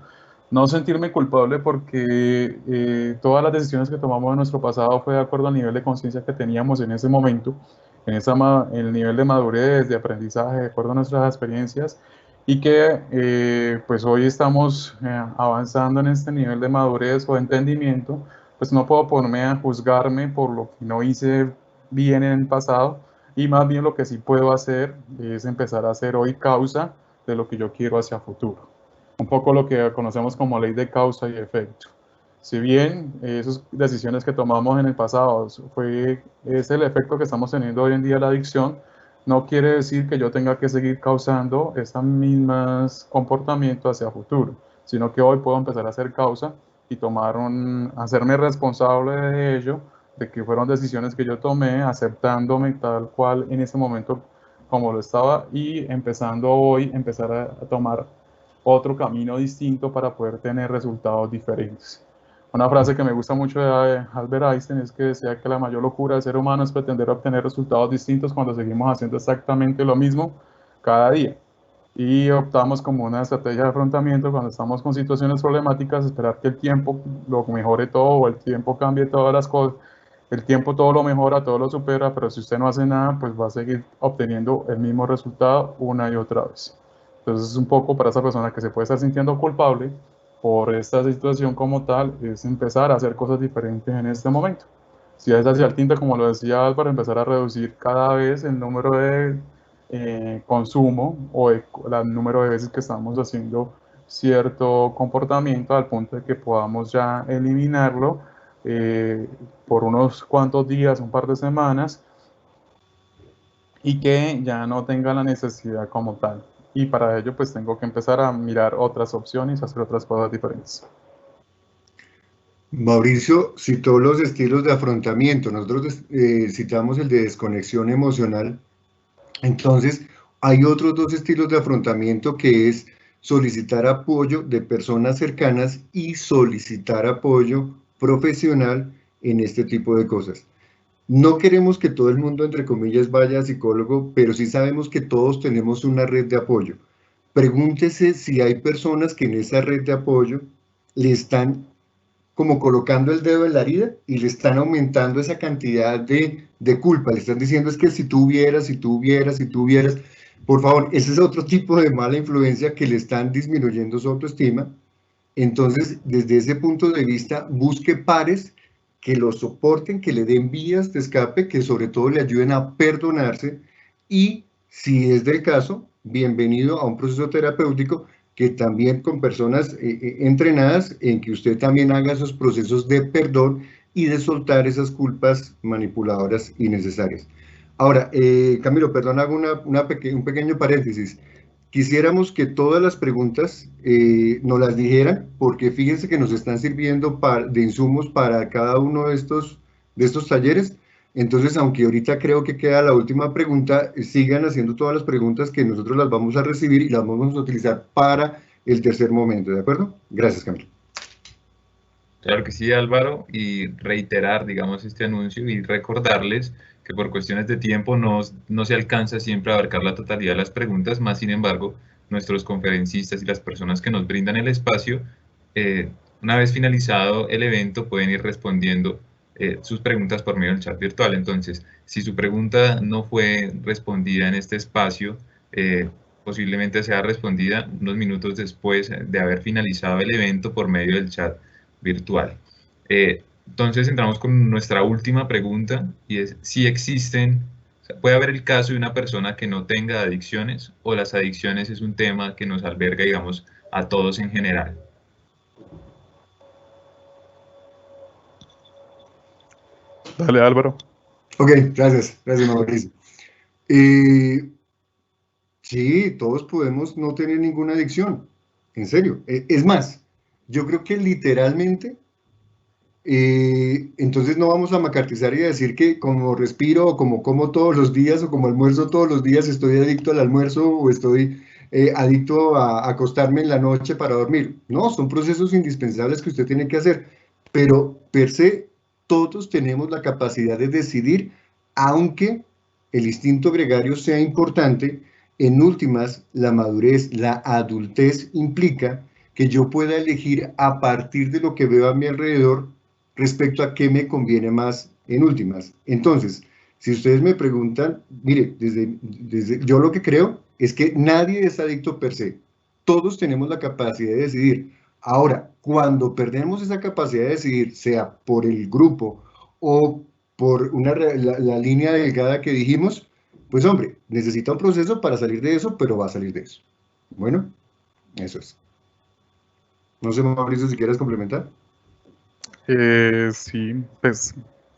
No sentirme culpable porque todas las decisiones que tomamos en nuestro pasado fue de acuerdo al nivel de conciencia que teníamos en ese momento, en el nivel de madurez, de aprendizaje, de acuerdo a nuestras experiencias, y que pues hoy estamos avanzando en este nivel de madurez o de entendimiento. Pues no puedo ponerme a juzgarme por lo que no hice bien en el pasado, y más bien lo que sí puedo hacer es empezar a hacer hoy causa de lo que yo quiero hacia futuro. Un poco lo que conocemos como ley de causa y efecto. Si bien esas decisiones que tomamos en el pasado es el efecto que estamos teniendo hoy en día la adicción, no quiere decir que yo tenga que seguir causando esos mismos comportamientos hacia futuro, sino que hoy puedo empezar a hacer causa y hacerme responsable de ello, de que fueron decisiones que yo tomé, aceptándome tal cual en ese momento como lo estaba, y empezando hoy, empezar a tomar otro camino distinto para poder tener resultados diferentes. Una frase que me gusta mucho de Albert Einstein es que decía que la mayor locura del ser humano es pretender obtener resultados distintos cuando seguimos haciendo exactamente lo mismo cada día. Y optamos como una estrategia de afrontamiento cuando estamos con situaciones problemáticas, esperar que el tiempo lo mejore todo o el tiempo cambie todas las cosas. El tiempo todo lo mejora, todo lo supera, pero si usted no hace nada, pues va a seguir obteniendo el mismo resultado una y otra vez. Entonces es un poco para esa persona que se puede estar sintiendo culpable por esta situación como tal, es empezar a hacer cosas diferentes en este momento. Si es hacia el tinte, como lo decía Álvaro, empezar a reducir cada vez el número de consumo o el número de veces que estamos haciendo cierto comportamiento al punto de que podamos ya eliminarlo por unos cuantos días, un par de semanas, y que ya no tenga la necesidad como tal. Y para ello pues tengo que empezar a mirar otras opciones, hacer otras cosas diferentes. Mauricio citó los estilos de afrontamiento, nosotros citamos el de desconexión emocional. Entonces, hay otros dos estilos de afrontamiento que es solicitar apoyo de personas cercanas y solicitar apoyo profesional en este tipo de cosas. No queremos que todo el mundo, entre comillas, vaya a psicólogo, pero sí sabemos que todos tenemos una red de apoyo. Pregúntese si hay personas que en esa red de apoyo le están como colocando el dedo en la herida y le están aumentando esa cantidad de culpa. Le están diciendo es que si tú vieras, si tú vieras, si tú vieras. Por favor, ese es otro tipo de mala influencia que le están disminuyendo su autoestima. Entonces, desde ese punto de vista, busque pares que lo soporten, que le den vías de escape, que sobre todo le ayuden a perdonarse y, si es del caso, bienvenido a un proceso terapéutico que también con personas entrenadas en que usted también haga esos procesos de perdón y de soltar esas culpas manipuladoras innecesarias. Ahora, Camilo, perdón, hago un pequeño paréntesis. Quisiéramos que todas las preguntas nos las dijeran, porque fíjense que nos están sirviendo de insumos para cada uno de estos talleres. Entonces, aunque ahorita creo que queda la última pregunta, sigan haciendo todas las preguntas que nosotros las vamos a recibir y las vamos a utilizar para el tercer momento, ¿de acuerdo? Gracias, Camilo. Claro que sí, Álvaro, y reiterar, digamos, este anuncio y recordarles que por cuestiones de tiempo no se alcanza siempre a abarcar la totalidad de las preguntas, más sin embargo, nuestros conferencistas y las personas que nos brindan el espacio, una vez finalizado el evento, pueden ir respondiendo sus preguntas por medio del chat virtual. Entonces, si su pregunta no fue respondida en este espacio, posiblemente sea respondida unos minutos después de haber finalizado el evento por medio del chat virtual. Entonces entramos con nuestra última pregunta y es si existen, o sea, puede haber el caso de una persona que no tenga adicciones o las adicciones es un tema que nos alberga, digamos, a todos en general. Dale, Álvaro. Ok, gracias Mauricio. Sí, todos podemos no tener ninguna adicción, en serio. Es más, yo creo que literalmente, entonces no vamos a macartizar y a decir que como respiro o como todos los días o como almuerzo todos los días estoy adicto al almuerzo o estoy adicto a acostarme en la noche para dormir. No, son procesos indispensables que usted tiene que hacer, pero per se todos tenemos la capacidad de decidir, aunque el instinto gregario sea importante. En últimas, la madurez, la adultez implica que yo pueda elegir a partir de lo que veo a mi alrededor respecto a qué me conviene más en últimas. Entonces, si ustedes me preguntan, mire, yo lo que creo es que nadie es adicto per se. Todos tenemos la capacidad de decidir. Ahora, cuando perdemos esa capacidad de decidir, sea por el grupo o por la línea delgada que dijimos, pues hombre, necesita un proceso para salir de eso, pero va a salir de eso. Bueno, eso es. No sé, Mauricio, si quieres complementar. Sí, pues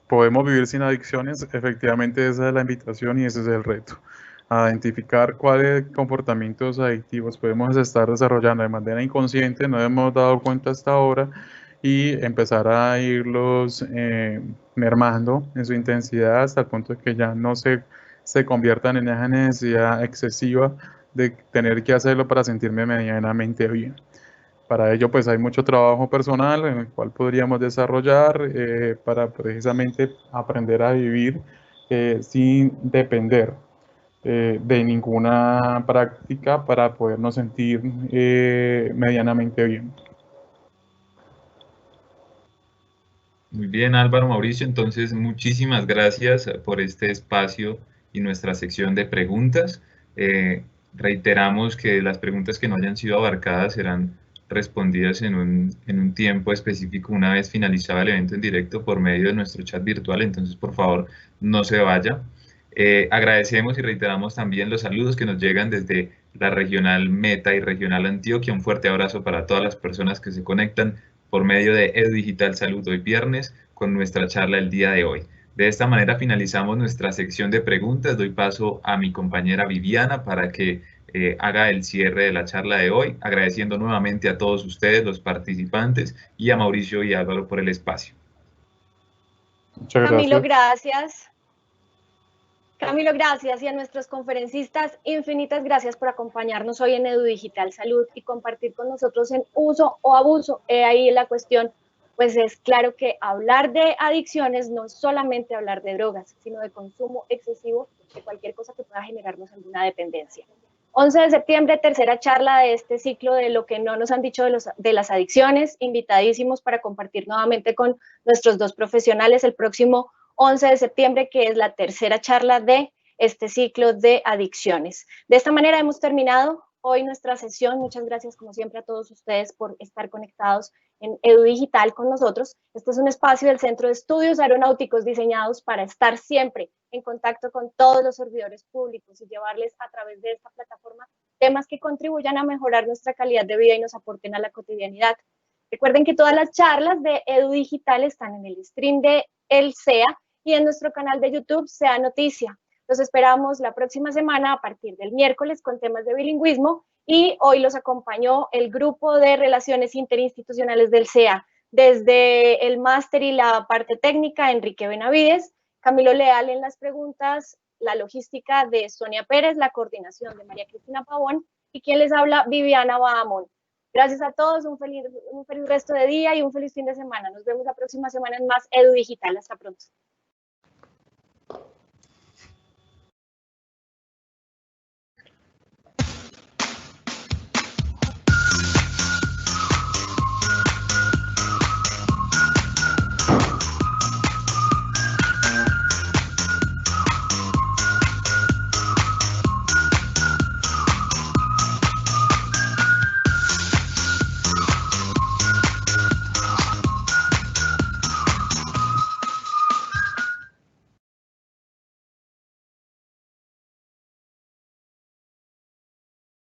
podemos vivir sin adicciones. Efectivamente, esa es la invitación y ese es el reto. A identificar cuáles comportamientos adictivos podemos estar desarrollando de manera inconsciente, no hemos dado cuenta hasta ahora, y empezar a irlos mermando en su intensidad hasta el punto de que ya no se conviertan en esa necesidad excesiva de tener que hacerlo para sentirme medianamente bien. Para ello, pues hay mucho trabajo personal en el cual podríamos desarrollar para precisamente aprender a vivir sin depender de ninguna práctica para podernos sentir medianamente bien. Muy bien, Álvaro, Mauricio, entonces muchísimas gracias por este espacio y nuestra sección de preguntas. Reiteramos que las preguntas que no hayan sido abarcadas serán respondidas en un tiempo específico una vez finalizado el evento en directo por medio de nuestro chat virtual, entonces por favor no se vaya. Agradecemos y reiteramos también los saludos que nos llegan desde la regional Meta y regional Antioquia. Un fuerte abrazo para todas las personas que se conectan por medio de EduDigital Salud hoy viernes con nuestra charla el día de hoy. De esta manera finalizamos nuestra sección de preguntas. Doy paso a mi compañera Viviana para que haga el cierre de la charla de hoy, agradeciendo nuevamente a todos ustedes, los participantes, y a Mauricio y Álvaro por el espacio. Muchas gracias. Camilo, gracias. Camilo, gracias, y a nuestros conferencistas, infinitas gracias por acompañarnos hoy en EduDigital Salud y compartir con nosotros en uso o abuso. Ahí la cuestión, pues es claro que hablar de adicciones no es solamente hablar de drogas, sino de consumo excesivo de cualquier cosa que pueda generarnos alguna dependencia. 11 de septiembre, tercera charla de este ciclo de lo que no nos han dicho de las adicciones, invitadísimos para compartir nuevamente con nuestros dos profesionales el próximo 11 de septiembre, que es la tercera charla de este ciclo de adicciones. De esta manera hemos terminado hoy nuestra sesión. Muchas gracias, como siempre, a todos ustedes por estar conectados en EduDigital con nosotros. Este es un espacio del Centro de Estudios Aeronáuticos diseñados para estar siempre en contacto con todos los servidores públicos y llevarles a través de esta plataforma temas que contribuyan a mejorar nuestra calidad de vida y nos aporten a la cotidianidad. Recuerden que todas las charlas de EduDigital están en el stream de el SEA y en nuestro canal de YouTube SEA Noticia. Los esperamos la próxima semana a partir del miércoles con temas de bilingüismo y hoy los acompañó el grupo de relaciones interinstitucionales del SEA, desde el máster y la parte técnica, Enrique Benavides, Camilo Leal en las preguntas, la logística de Sonia Pérez, la coordinación de María Cristina Pavón y quien les habla, Viviana Bahamón. Gracias a todos, un feliz resto de día y un feliz fin de semana. Nos vemos la próxima semana en más EduDigital. Hasta pronto.